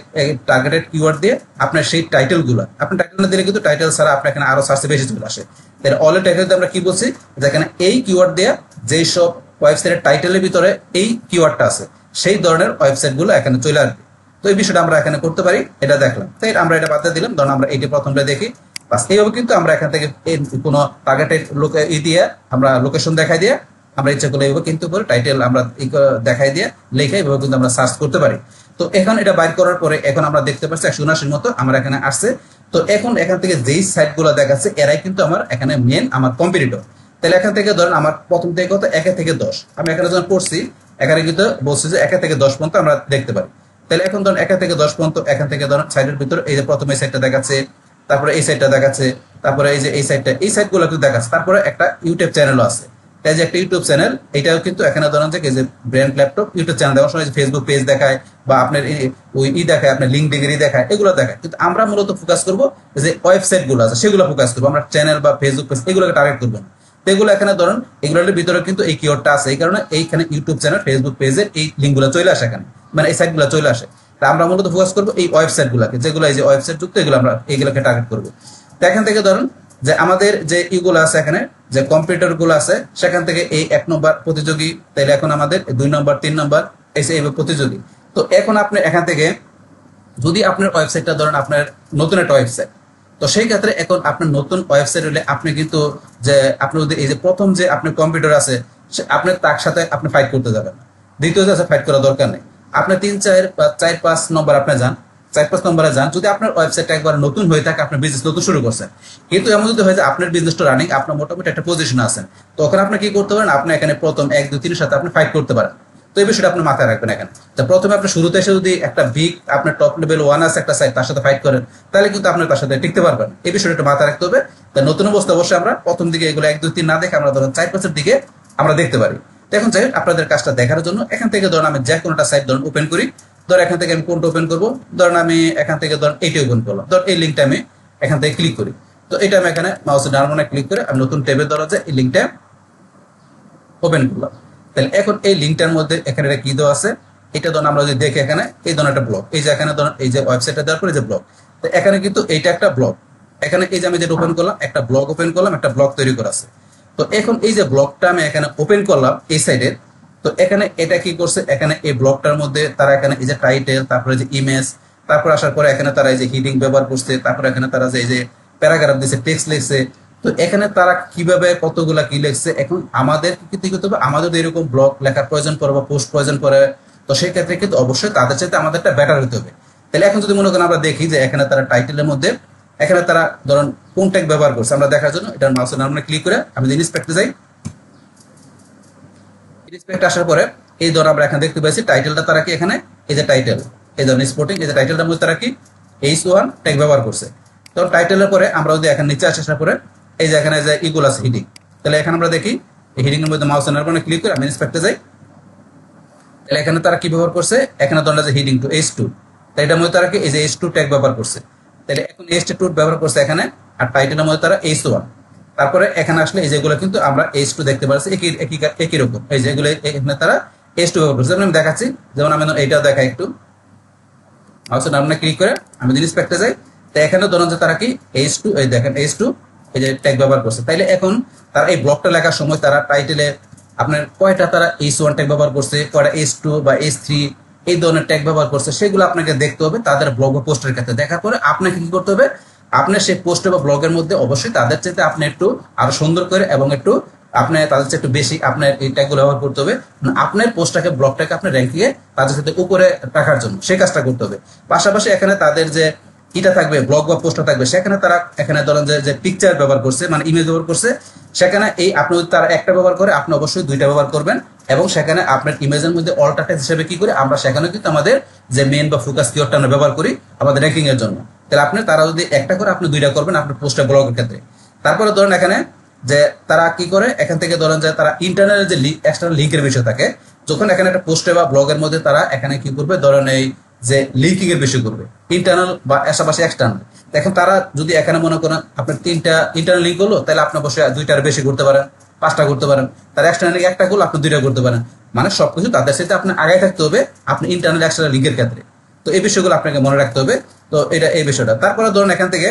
টার্গেটেড কিওয়ার্ড দিয়ে আপনার সেই টাইটেল গুলো, আপনি টাইটেল না দিলে কিন্তু টাইটেল ছাড়া আপনার এখানে আরো সার্চে বেশি চলে আসে। তাহলে অল টাইটেল আমরা কি বলছি, যেখানে এই কিওয়ার্ড দিয়ে যেই সব ওয়েবসাইটের টাইটেলের ভিতরে এই কিওয়ার্ডটা আছে সেই ধরনের ওয়েবসাইট গুলো এখানে চলে আসবে। তো এই বিষয়টা আমরা এখানে করতে পারি, এটা দেখলাম, তাই আমরা এটা বাদ দিলাম, ধরুন আমরা এটি প্রথমটা দেখি। বাস এইভাবে কিন্তু আমরা এখান থেকে কোনো টার্গেটেড দিয়ে আমরা লোকেশন দেখাই দিয়ে আমরা ইচ্ছা করলে এইভাবে কিন্তু টাইটেল আমরা দেখাই দিয়ে লেখে এইভাবে কিন্তু আমরা সার্চ করতে পারি। তো এখন এটা বাইর করার পরে এখন আমরা দেখতে পাচ্ছি 179 মতো আমার এখানে আসছে। তো এখন এখান থেকে যেই সাইট গুলো দেখাচ্ছে এরাই কিন্তু আমার এখানে মেন আমার কম্পিটিটর। তাহলে এখান থেকে ধরেন আমার প্রথম থেকে কত 1 থেকে 10, আমি এখানে যখন পড়ছি এখানে কিন্তু বলছি যে 1 থেকে 10 পর্যন্ত আমরা দেখতে পারি। তাহলে এখন ধরেন 1 থেকে 10 পর্যন্ত এখান থেকে ধরেন সাইটের ভিতরে এই যে প্রথমে সাইটটা দেখাচ্ছে, তারপরে এই সাইটটা দেখাচ্ছে, তারপরে এই যে এই সাইটটা, এই সাইটগুলো কিন্তু দেখাচ্ছে, তারপরে একটা ইউটিউব চ্যানেলও আছে। তাই যে একটা ইউটিউব চ্যানেল, এটাও কিন্তু এখানে ধরেন যে ব্র্যান্ড ল্যাপটপ ইউটিউব চ্যানেল দেওয়ার সময় ফেসবুক পেজ দেখায় বা আপনার ওই দেখায়, আপনার লিঙ্ক ডিগ্রি দেখায়, এগুলো দেখায়। কিন্তু আমরা মূলত ফোকাস করবো যে ওয়েবসাইট গুলো আছে সেগুলো ফোকাস করবো, আমরা চ্যানেল বা ফেসবুক পেজ এগুলোকে টার্গেট করবো না। তো এগুলো এখানে ধরুন এগুলোর ভিতরে কিন্তু এই কিওয়ার্ডটা আছে, এই কারণে এইখানে ইউটিউব চ্যানেল ফেসবুক পেজের এই লিঙ্ক গুলো চলে আসে এখানে, মানে এই সাইট গুলো চলে আসে। তা আমরা মূলত ফোকাস করবো এই ওয়েবসাইট গুলাকে, যেগুলো এই যে ওয়েবসাইট যুক্ত এগুলো আমরা এইগুলোকে টার্গেট করবো। তো এখান থেকে ধরুন যে আমাদের যে ইগুলো আছে এখানে যে কম্পিউটার গুলো আছে সেখান থেকে এই 1 নম্বর প্রতিযোগী, তাইলে এখন আমাদের 2 নম্বর 3 নম্বর এই প্রতিযোগী। তো এখন আপনি এখান থেকে যদি আপনার ওয়েবসাইটটা ধরেন আপনার নতুন একটা ওয়েবসাইট, তো সেই ক্ষেত্রে এখন আপনার নতুন ওয়েবসাইট হলে আপনি কিন্তু যে আপনি যদি এই যে প্রথম যে আপনার কম্পিউটার আছে আপনি তার সাথে আপনি ফাইট করতে যাবেন না, দ্বিতীয় যে ফাইট করার দরকার নেই। আপনি 3 4 5 নম্বর আপনি যান, 4 5 নম্বরে যান। যদি আপনার ওয়েবসাইটটা একবার নতুন হয়ে থাকে, আপনার বিজনেস নতুন শুরু করছেন, কিন্তু এমন যদি হয় যে আপনার বিজনেসটা রানিং, আপনার মোটামুটি একটা পজিশনে আছেন, তখন আপনি কি করতে পারেন, আপনি এখানে প্রথম 1 2 3 এর সাথে আপনি ফাইট করতে পারেন। তো এই বিষয়টা আপনি মাথায় রাখবেন এখানে। তো প্রথমে আপনি শুরুতে এসে যদি একটা বিগ আপনার টপ লেভেল 1 আছে একটা সাইট, তার সাথে ফাইট করেন, তাহলে কিন্তু আপনি তার সাথে টিকতে পারবেন। এই বিষয়টা একটু মাথায় রাখতে হবে। তা নতুন অবস্থা অবশ্যই আমরা প্রথম দিকে এগুলো 1 2 3 না দেখে আমরা ধরুন 4 5 এর দিকে আমরা দেখতে পারি। তো এখন যাই আপনাদের কাজটা দেখার জন্য এখান থেকে ধরুন আমি যে কোনোটা সাইট ধরুন ওপেন করি। ধর এখান থেকে আমি কোনটা ওপেন করবো, ধরুন আমি এখান থেকে ধরুন এইটা ওপেন করলাম, ধর এই লিঙ্কটা আমি এখান থেকে ক্লিক করি। তো এটা আমি এখানে মাউসের ডান কোণায় ক্লিক করে আমি নতুন ট্যাবে ধরা যায় এই লিঙ্কটা ওপেন করলাম। তাহলে এখন এই লিঙ্কটার মধ্যে এখানে এটা কি দেওয়া আছে, এটা ধরুন আমরা যদি দেখি এখানে এই ধরনের একটা ব্লগ, এই যে এখানে ধরুন এই যে ওয়েবসাইটটা দেওয়ার পরে যে ব্লগ, তো এখানে কিন্তু এইটা একটা ব্লগ, এখানে এই যে আমি যেটা ওপেন করলাম একটা ব্লগ ওপেন করলাম, একটা ব্লগ তৈরি করা আছে। তো এখন এই যে ব্লগটা আমি এখানে ওপেন করলাম এই সাইডের, তো এখানে এটা কি করছে, এখানে এই ব্লগটার মধ্যে তারা এখানে এই যে টাইটেল, তারপরে যে ইমেজ, তারপর আসার পরে এখানে তারা এই যে হিডিং ব্যবহার করছে, তারপর এখানে তারা যে এই যে প্যারাগ্রাফ দিচ্ছে, টেক্সট লিখছে। তো এখানে তারা কিভাবে কতগুলা কি লিখছে, এখন আমাদের কি করতে হবে, আমাদের এরকম ব্লগ লেখার প্রয়োজন পড়ে বা পোস্ট প্রয়োজন পড়ে, তো সেই ক্ষেত্রে কিন্তু অবশ্যই তাদের চাইতে আমাদেরটা বেটার হতে হবে। তাহলে এখন যদি মনে করেন আমরা দেখি যে এখানে তারা টাইটেলের মধ্যে এখানে তারা ধরুন কোন ট্যাগ ব্যবহার করছে, আমরা দেখার জন্য এটার মাউসের নামে ক্লিক করে আমি যদি ইন্সপেক্টে যাই, ইন্সপেক্ট আসার পরে এই ধর আমরা এখানে দেখতে পাচ্ছি টাইটেলটা তারা কি এখানে এই যে টাইটেল, এই ধরনের স্পোর্টিং এই যে টাইটেলটার মধ্যে তারা কি H1 ট্যাগ ব্যবহার করছে। তো টাইটেলের পরে আমরা যদি এখানে নিচে আসার পরে এই যে এখানে যে ইগুল আছে হিডিং, তাহলে এখানে আমরা দেখি এই হিডিং এর মধ্যে মাউসের নামে ক্লিক করে আমি ইন্সপেক্টে যাই। তাহলে এখানে তারা কি ব্যবহার করছে, এখানে ধরুন যে হিডিং টু H2, তাই এটার মধ্যে তারা কি এই যে H2 ট্যাগ ব্যবহার করছে। তাহলে এখন H2 ব্যবহার করছে এখানে, আর টাইটেলের মধ্যে তারা H1। তারপরে এখানে আসলে এই যেগুলো কিন্তু আমরা H2 দেখতে পাচ্ছি একই রকম, এই যেগুলো এখানে তারা H2 ব্যবহার করছে। যেমন আমি দেখাচ্ছি, যেমন আমি এইটাও দেখাই একটু, মাউসের নামটা ক্লিক করে আমি যদি ইন্সপেক্টে যাই, তো এখানে ধরুন যে তারা কি H2, এই দেখেন H2 এই যে ট্যাগ ব্যবহার করছে। তাইলে এখন তারা এই ব্লকটা লেখার সময় তারা টাইটেলে আপনার কয়টা তারা H1 ট্যাগ ব্যবহার করছে, কয়টা H2 বা H3 এই ধরনের ট্যাগ ব্যবহার করছে, সেগুলো আপনাকে দেখতে হবে তাদের ব্লগ বা পোস্টের ক্ষেত্রে। দেখার পরে আপনাকে কি করতে হবে, আপনার সেই পোস্টে বা ব্লগের মধ্যে অবশ্যই তাদের চাইতে আপনি একটু আরো সুন্দর করে এবং একটু আপনি তাদের চেয়ে একটু বেশি আপনার এই ট্যাগগুলো ব্যবহার করতে হবে, আপনার পোস্টটাকে ব্লগটাকে আপনার র্যাঙ্কিংয়ে তাদের সাথে উপরে রাখার জন্য সেই কাজটা করতে হবে। পাশাপাশি এখানে তাদের যে এটা থাকবে ব্লগ বা পোস্টটা থাকবে, সেখানে তারা এখানে ধরেন যে পিকচার ব্যবহার করছে, মানে ইমেজ ব্যবহার করছে, সেখানে এই আপনি যদি তারা একটা ব্যবহার করে আপনি অবশ্যই দুইটা ব্যবহার করবেন। এবং সেখানে আপনার ইমেজের মধ্যে অল্টার টেক্সট হিসেবে কি করে আমরা সেখানে কিন্তু আমাদের যে মেইন বা ফোকাস কিওয়ার্ডটা আমরা ব্যবহার করি আমাদের র্যাঙ্কিং এর জন্য। তাহলে আপনি তারা যদি একটা করে আপনি দুইটা করবেন আপনার পোস্টে ব্লগের ক্ষেত্রে। তারপরে ধরেন এখানে যে তারা কি করে, এখান থেকে ধরেন যে তারা ইন্টারনাল যে এক্সটার্নাল লিঙ্কের বিষয় থাকে, যখন এখানে একটা পোস্টে বা ব্লগের মধ্যে তারা এখানে কি করবে, ধরেন এই যে লিঙ্কিং এর বিষয় করবে ইন্টারনাল বা পাশাপাশি এক্সটার্নাল। এখন তারা যদি এখানে মনে করেন আপনার 3টা ইন্টারনাল লিঙ্ক হলো, তাহলে আপনি অবশ্যই 2টার বেশি করতে পারেন, 5টা করতে পারেন। তার এক্সটার্নাল লিঙ্ক একটা করলো আপনি 2টা করতে পারেন। মানে সবকিছু তাদের সাথে আপনি আগে থাকতে হবে আপনি ইন্টারনাল এক্সটার্নাল লিঙ্কের ক্ষেত্রে। তো এই বিষয়গুলো আপনাকে মনে রাখতে হবে। তো এটা এই বিষয়টা। তারপরে ধরুন এখান থেকে,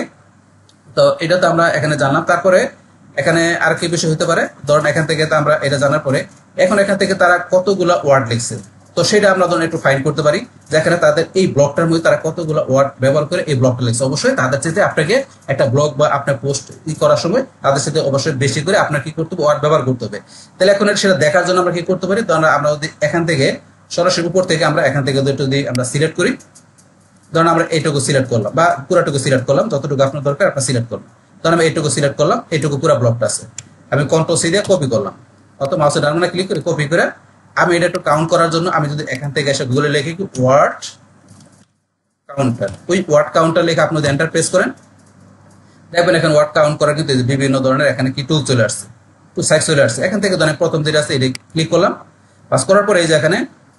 তো এটা তো আমরা এখানে জানলাম। তারপরে এখানে আর কি বিষয় হতে পারে, ধরুন এখান থেকে তো আমরা এটা জানার পরে এখন এখান থেকে তারা কতগুলো ওয়ার্ড লিখছে, তো সেটা আমরা ধরুন একটু ফাইন্ড করতে পারি, যেখানে তাদের এই ব্লগটার মধ্যে তারা কতগুলো ওয়ার্ড ব্যবহার করে এই ব্লগটা লিখছে। অবশ্যই তাদের সাথে আপনাকে একটা ব্লগ বা আপনার পোস্ট করার সময় তাদের সাথে অবশ্যই বেশি করে আপনার কি করতে হবে, ওয়ার্ড ব্যবহার করতে হবে। তাহলে এখন সেটা দেখার জন্য আমরা কি করতে পারি, ধরুন আমরা যদি এখান থেকে সরাসরি উপর থেকে আমরা এখান থেকে যদি আমরা সিলেক্ট করি, ধরুন আমরা এইটুকু সিলেক্ট করলাম বা পুরোটুকু সিলেক্ট করলাম, যতটুকু আপনার দরকার আপনার সিলেক্ট করলাম। ধরুন আমি এইটুকু সিলেক্ট করলাম, এইটুকু পুরো ব্লকটা আছে, আমি কন্ট্রোল-C দিয়ে কপি করলাম, অত মাউসের ডান বাটনে ক্লিক করে কপি করে আমি এটা একটু কাউন্ট করার জন্য আমি যদি এখান থেকে এসে গুগলে লিখি ওয়ার্ড কাউন্টার, ওই ওয়ার্ড কাউন্টার লিখে আপনি যদি এন্টার প্রেস করেন, দেখবেন এখানে ওয়ার্ড কাউন্ট করার কিন্তু বিভিন্ন ধরনের এখানে কি টুল চলে আসছে, টুল সাইজ চলে আসছে। এখান থেকে ধরেন প্রথম যেটা আছে এটা ক্লিক করলাম, পাস করার পরে এই যে এখানে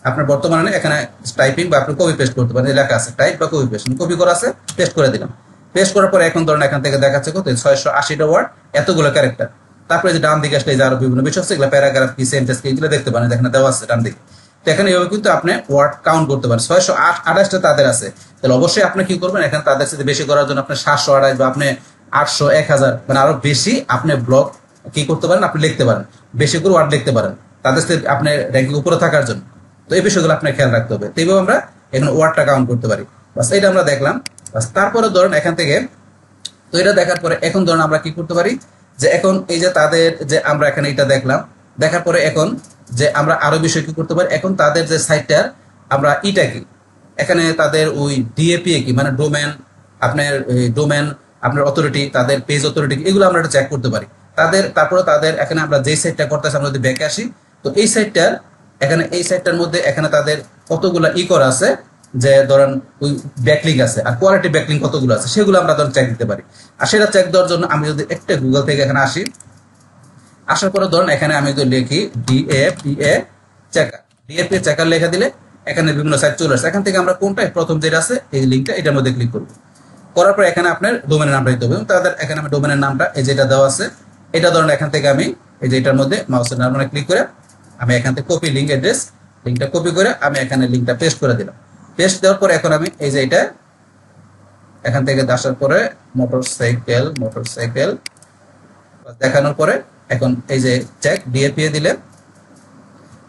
আপনার বর্তমানে এখানে টাইপিং বা আপনি কপি পেস্ট করতে পারেন, লেখা আছে টাইপ বা কপি পেস্ট, কপি করা আছে পেস্ট করে দিলাম। পেস্ট করার পরে এখন ধরেন এখান থেকে দেখাচ্ছে কত 680টা ওয়ার্ড, এতগুলো ক্যারেক্টার। তারপরে যে ডান দিকে আসলে যে আরো বিভিন্ন বিষয় আছে, এগুলো প্যারাগ্রাফ কি সেন্টেন্স কি এগুলো দেখতে পারেন, এখানে দেওয়া আছে ডান দিকে। তো এখানে এইভাবে কিন্তু আপনি ওয়ার্ড কাউন্ট করতে পারেন। 628টা তাদের আছে, তাহলে অবশ্যই আপনি কি করবেন, এখানে তাদের সাথে বেশি করার জন্য আপনি 728 বা আপনি 800 1000 মানে আরো বেশি আপনি ব্লগ কি করতে পারেন, আপনি লিখতে পারেন, বেশি করে ওয়ার্ড লিখতে পারেন তাদের সাথে আপনি র্যাঙ্কিং উপরে থাকার জন্য। তো এই বিষয়গুলো আপনার খেয়াল রাখতে হবে। তো এইভাবে আমরা এখানে ওয়ার্ডটা কাউন্ট করতে পারি। বাস এটা আমরা দেখলাম। বাস তারপরে ধরেন এখান থেকে, তো এটা দেখার পরে এখন ধরেন আমরা কি করতে পারি, যে এখন এই যে তাদের যে আমরা এখানে এটা দেখলাম, দেখার পরে এখন যে আমরা আরো বিষয় কি করতে পারি, এখন তাদের যে সাইটটার আমরা এটা কি এখানে তাদের ওই ডিএপিএ কি মানে ডোমেন আপনার অথরিটি, তাদের পেজ অথরিটি এগুলো আমরা চেক করতে পারি তাদের। তারপরে তাদের এখানে আমরা যে সাইটটা করতেছি আমরা যদি ব্যাকে আসি, তো এই সাইটটার এখানে এই সাইটটার মধ্যে এখানে তাদের কতগুলা করা আছে, যে ধরেন ওই ব্যাকলিং আছে আর কোয়ালিটি ব্যাকলিং কতগুলো আছে সেগুলো আমরা ধরেন চেক দিতে পারি। আর সেটা চেক দেওয়ার জন্য আমি যদি একটা গুগল থেকে এখানে আসি, আসার পরে ধরেন এখানে আমি যদি লিখি ডিএপিএ চেকার লেখা দিলে এখানে বিভিন্ন সাইট চলে আসে। এখান থেকে আমরা কোনটা প্রথম যেটা আছে এই লিঙ্কটা এটার মধ্যে ক্লিক করবো, করার পর এখানে আপনার ডোমেনের নামটা দিতে হবে। তাদের এখানে আমি ডোমেনের নামটা এই যেটা দেওয়া আছে এটা ধরেন এখান থেকে আমি এই যে এটার মধ্যে মাউসের নামটা ক্লিক করে আমি এখান থেকে কপি লিঙ্ক অ্যাড্রেস, লিঙ্কটা কপি করে আমি এখানে লিঙ্কটা পেস্ট করে দিলাম। পেস্ট দেওয়ার পরে এখন আমি এই যে এটা এখান থেকে আসার পরে মোটরসাইকেল দেখানোর পরে এখন এই যে চেক ডিএপিএ দিলে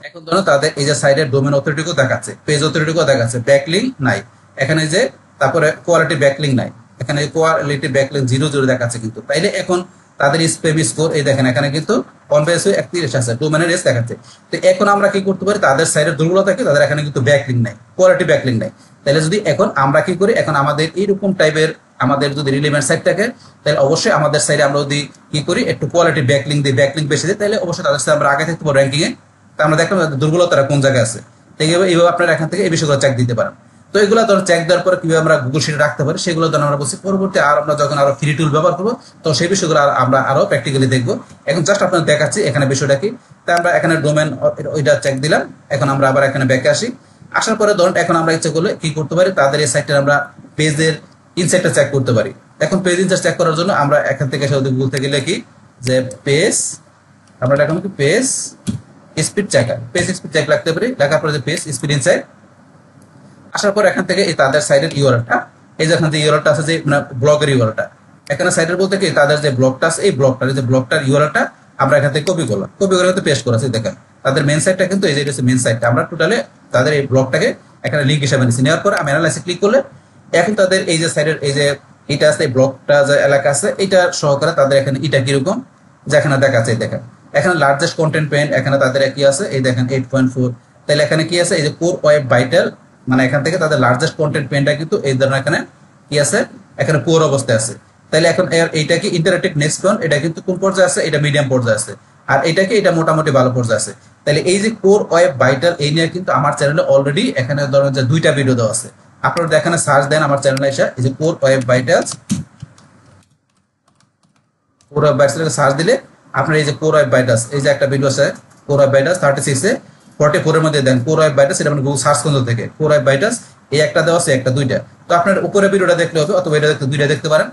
এখন ধরো তাদের এই যে সাইডের ডোমেন অথরিটিকেও দেখাচ্ছে, পেজ অথরিটিকেও দেখাচ্ছে, ব্যাকলিং নাই এখানে, যে তারপরে কোয়ালিটি ব্যাকলিং নাই এখানে, কোয়ালিটি ব্যাকলিং 0 দেখাচ্ছে কিন্তু। তাইলে এখন তাদের স্প্যাম স্কোর এই দেখেন এখানে কিন্তু কনভেন্স 31 আছে, ডোমেনের রেস দেখাচ্ছে। তো এখন আমরা কি করতে পারি, তাদের সাইডের দুর্বলতা কি, তাদের এখানে কিন্তু ব্যাকলিং নাই, কোয়ালিটি ব্যাকলিং নাই। তাহলে যদি এখন আমরা কি করি, এখন আমাদের এইরকম টাইপের আমাদের যদি রিলেভেন্ট সাইট থাকে, তাহলে অবশ্যই আমাদের সাইডে আমরা যদি কি করি একটু কোয়ালিটি ব্যাকলিং দিই, ব্যাকলিং বেশি দিই, তাহলে অবশ্যই তাদের সাথে আমরা আগে থাকতে পারবো র্যাঙ্কিং এ। তা আমরা দেখলাম দুর্বলতারা কোন জায়গায় আছে। তো এইভাবে আপনারা এখান থেকে এই বিষয়গুলো চেক দিতে পারেন। তো এগুলো ধরো চেক দেওয়ার পরে কিভাবে আমরা গুগল শিটে রাখতে পারি সেগুলো ধরো আমরা বলছি পরবর্তী আর আমরা যখন আরো ফ্রি টুল ব্যবহার করবো তো সেই বিষয়গুলো আমরা আরো প্র্যাকটিক্যালি দেখবো। এখন জাস্ট আপনাদের দেখাচ্ছি এখানে বিষয়টা কি। তাই আমরা এখানে ডোমেন ওইটা চেক দিলাম, এখন আমরা আবার এখানে ব্যাকে আসি। আসার পরে ধরুন এখন আমরা ইচ্ছা করলে কি করতে পারি, তাদের এই সাইটটা আমরা পেজের ইনসাইটটা চেক করতে পারি। এখন পেজ ইনসাইট চেক করার জন্য আমরা এখান থেকে গুগল থেকে লিখি যে পেজ, আমরা লিখলাম কি page speed checker, page speed check লিখতে পারি। লেখার পরে যে পেজ স্পিড ইনসাইট আসার পর এখান থেকে এই তাদের সাইডের ইউআরএলটা, এই যেখান থেকে ইউআরএলটা আছে যে ব্লগের ইউআরএলটা, এখানে সাইডের বলতে কি তাদের যে ব্লগটা আছে এই ব্লগটার ইউআরএলটা আমরা এখান থেকে কপি করলাম, কপি করে পেস্ট করেছি। দেখেন তাদের মেন সাইটটা কিন্তু এই যে হচ্ছে মেন সাইটটা, আমরা টোটালি তাদের এই ব্লগটাকে এখানে লিংক হিসেবে নিচ্ছি। নেওয়ার পরে আমি অ্যানালাইসে ক্লিক করলে এখন তাদের এই যে সাইডের এই যে এটা আছে, এই ব্লগটা যে এলাকা আছে এটা সহকারে তাদের এখানে এটা কিরকম যেখানে দেখাচ্ছে, দেখেন এখানে লার্জেস্ট কন্টেন্ট পেন এখানে তাদের কি আছে, এই দেখেন 8.4। তাহলে এখানে কি আছে, এই যে কোর ওয়েব ভাইটাল, মানে এখান থেকে তাদের লার্জেস্ট কন্টেন্ট পেনটা কিন্তু এই ধরনের এখানে কি আছে, এখানে পুয়ার অবস্থায় আছে। তাহলে এখন এইটা কি ইন্টারেক্টিভ নেক্সট পেন, এটা কিন্তু কোন পর্যায়ে আছে, এটা মিডিয়াম পর্যায়ে আছে, আর এটা কি এটা মোটামুটি ভালো পর্যায়ে আছে। তাহলে এই যে কোর ওয়েব ভাইটাল এই নিয়ে কিন্তু আমার চ্যানেলে অলরেডি এখানে ধরেন যে 2টা ভিডিও দেওয়া আছে। আপনারা এখানে সার্চ দেন আমার চ্যানেলে এসে, এই যে core web vitals, core web vitals search দিলে আপনার এই যে কোর ওয়েব ভাইটালস এই যে একটা ভিডিও আছে কোর ওয়েব ভাইটালস 36 এ 44 এর মধ্যে দেন কোর ওয়েব ভাইটালস, এটা মানে গুগল সার্চ কেন্দ্র থেকে কোর ওয়েব ভাইটালস এই একটা দেওয়া আছে, একটা 2টা। তো আপনার উপরে ভিডিওটা দেখলে হবে অথবা এটা দেখতে 2টা দেখতে পারেন।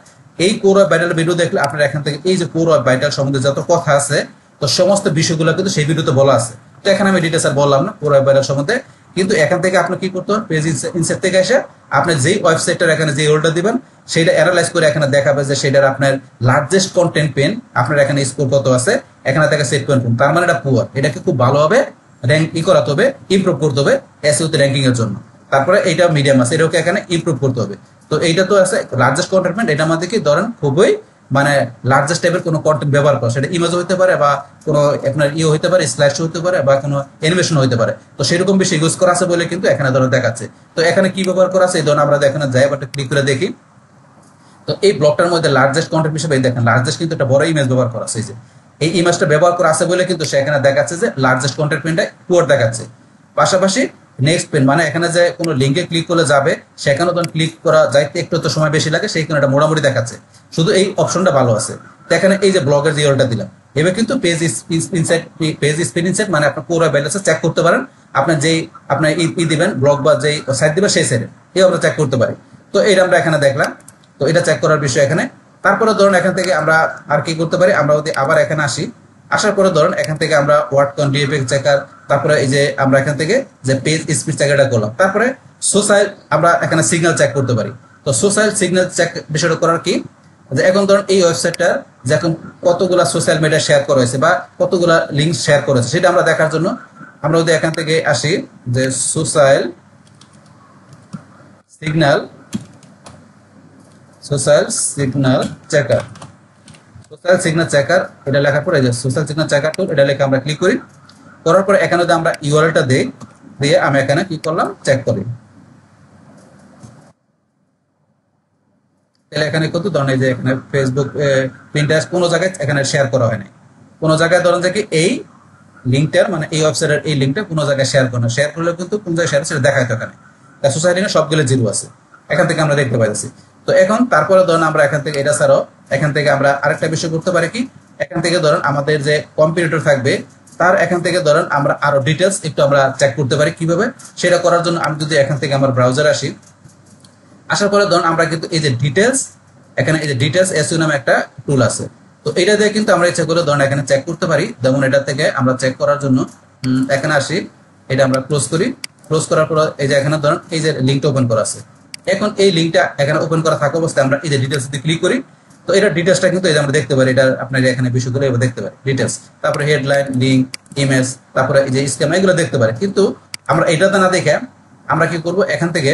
এই কোর ওয়েব ভাইটাল ভিডিও দেখলে আপনারা এখান থেকে এই যে কোর ওয়েব ভাইটাল সম্বন্ধে যত কথা আছে তো সমস্ত বিষয়গুলো কিন্তু সেই ভিডিওতে বলা আছে। তো এখানে আমি ডিটেইলস আর বললাম না কোর ওয়েব ভাইটাল সম্বন্ধে, কিন্তু এখান থেকে আপনি কি করতে হবে, পেজ ইনসাইট থেকে এসে আপনি যেই ওয়েবসাইটটার এখানে যে ওল্ডার দিবেন সেটা অ্যানালাইজ করে এখানে দেখাবে যে সেটার আপনার লার্জেস্ট কন্টেন্ট পেন আপনার এখানে স্কোর কত আছে, এখানে থেকে সেট পয়েন্ট, তার মানে এটা পুয়ার, এটাকে খুব ভালোভাবে র্যাঙ্ক করাতে হবে, ইমপ্রুভ করতে হবে এসইও তে র্যাঙ্কিং এর জন্য। তারপরে এইটা মিডিয়াম আছে, এটাকে এখানে ইমপ্রুভ করতে হবে। তো এইটা তো আছে লার্জেস্ট কন্টেন্ট পেন, এটার মধ্যে কি ধরেন খুবই মানে লার্জেস্ট টাইপের কোনো কন্টেন্ট ব্যবহার করা, সেটা ইমেজ হতে পারে বা কোনো আপনার হতে পারে, স্লাইড শো হতে পারে বা কোনো অ্যানিমেশন হতে পারে। তো সেরকম বেশি ইউজ করা আছে বলে কিন্তু এখানে ধরো দেখাচ্ছে। তো এখানে কি ব্যবহার করা আছে এই ধরুন আমরা এখানে যাই বাটে ক্লিক করে দেখি। তো এই ব্লকটার মধ্যে লার্জেস্ট কন্টেন্ট হিসেবে দেখেন লার্জেস্ট কিন্তু একটা বড় ইমেজ ব্যবহার করা আছে, এই ইমেজটা ব্যবহার করা আছে বলে কিন্তু সেখানে দেখাচ্ছে যে লার্জেস্ট কন্টেন্ট পেনটা পুয়ার দেখাচ্ছে। পাশাপাশি নেক্সট পেন মানে এখানে যে কোনো লিঙ্কে ক্লিক করলে যাবে সেখানেও তখন ক্লিক করা যাইতে একটু তো সময় বেশি লাগে, সেই কারণে এটা মোটামুটি দেখাচ্ছে, শুধু এই অপশনটা ভালো আছে। তো এখানে এই যে ব্লগের যে ইউআরএলটা দিলাম এবার কিন্তু page insight, page speed insight মানে আপনার পুরো ব্যালেন্স চেক করতে পারেন, আপনার যেই আপনার দিবেন ব্লগ বা যেই সাইট দিবেন সেই সাইডে এই আমরা চেক করতে পারি। তো এটা আমরা এখানে দেখলাম, তো এটা চেক করার বিষয় এখানে। তারপরে ধরুন এখান থেকে আমরা আর কি করতে পারি, আমরা যদি আবার এখানে আসি, আসার পরে ধরুন এখান থেকে আমরা ওয়ার্ড কাউন্ট ডিএফএক্স চেকার, তারপরে এই যে আমরা এখান থেকে যে পেজ স্পিড চেকারটা করলাম, তারপরে সোশ্যাল আমরা এখানে সিগন্যাল চেক করতে পারি। তো সোশ্যাল সিগন্যাল চেক বিষয়টা করার কি, যে এখন ধরুন এই ওয়েবসাইটটা যখন কতগুলা সোশ্যাল মিডিয়া শেয়ার করা হয়েছে বা কতগুলা লিঙ্ক শেয়ার করেছে সেটা আমরা দেখার জন্য আমরা যদি এখান থেকে আসি যে social signal checker, social signal checker এটা লেখার পরে যে সোশ্যাল সিগন্যাল চেকার টুল এটা লেখা আমরা ক্লিক করি, করার পরে এখানে যদি আমরা ইউআরএলটা দেই, দিয়ে আমি এখানে কি করলাম চেক করি। তাহলে এখানে কত ধরনের যে এখানে ফেসবুক পিন্টারেস্ট কোনো জায়গায় এখানে শেয়ার করা হয় নাই, কোনো জায়গায় ধরেন যে কি এই লিঙ্কটার মানে এই ওয়েবসাইটের এই লিঙ্কটা কোনো জায়গায় শেয়ার করে না, শেয়ার করলে কিন্তু কোন জায়গায় শেয়ার সেটা দেখায় তো এখানে সোসাইটি না সবগুলো জিরো আছে, এখান থেকে আমরা দেখতে পাচ্ছি। তো এখন তারপরে ধরুন আমরা এখান থেকে এটা ছাড়াও এখান থেকে আমরা আরেকটা বিষয় করতে পারি কি, এখান থেকে ধরুন আমাদের যে কম্পিউটার থাকবে তার এখান থেকে ধরুন আমরা আরো ডিটেলস একটু আমরা চেক করতে পারি কিভাবে, সেটা করার জন্য আমি যদি এখান থেকে আমার ব্রাউজারে আসি, আসার পরে ধরুন আমরা কিন্তু এই যে ডিটেলস এখানে এই যে ডিটেলস এসইও নামে একটা টুল আছে, তো এটা দিয়ে কিন্তু আমরা ইচ্ছা করে ধরুন এখানে চেক করতে পারি। যেমন এটা থেকে আমরা চেক করার জন্য এখানে আসি, এটা আমরা ক্লোজ করি, ক্লোজ করার পর এই যে এখানে ধরুন এই যে লিঙ্কটা ওপেন করা আছে, এখন এই লিঙ্কটা এখানে ওপেন করা থাকা অবস্থায় আমরা এই যে ডিটেলস দিয়ে ক্লিক করি, তো এটা ডিটেলসটা কিন্তু এই যে আমরা দেখতে পারি, এটা আপনার এখানে বিষয়গুলো এবার দেখতে পারি ডিটেলস, তারপরে হেডলাইন, লিঙ্ক, ইমেজ, তারপরে এই যে স্ক্যাম এগুলো দেখতে পারি। কিন্তু আমরা এটাতে না দেখে আমরা কি করব, এখান থেকে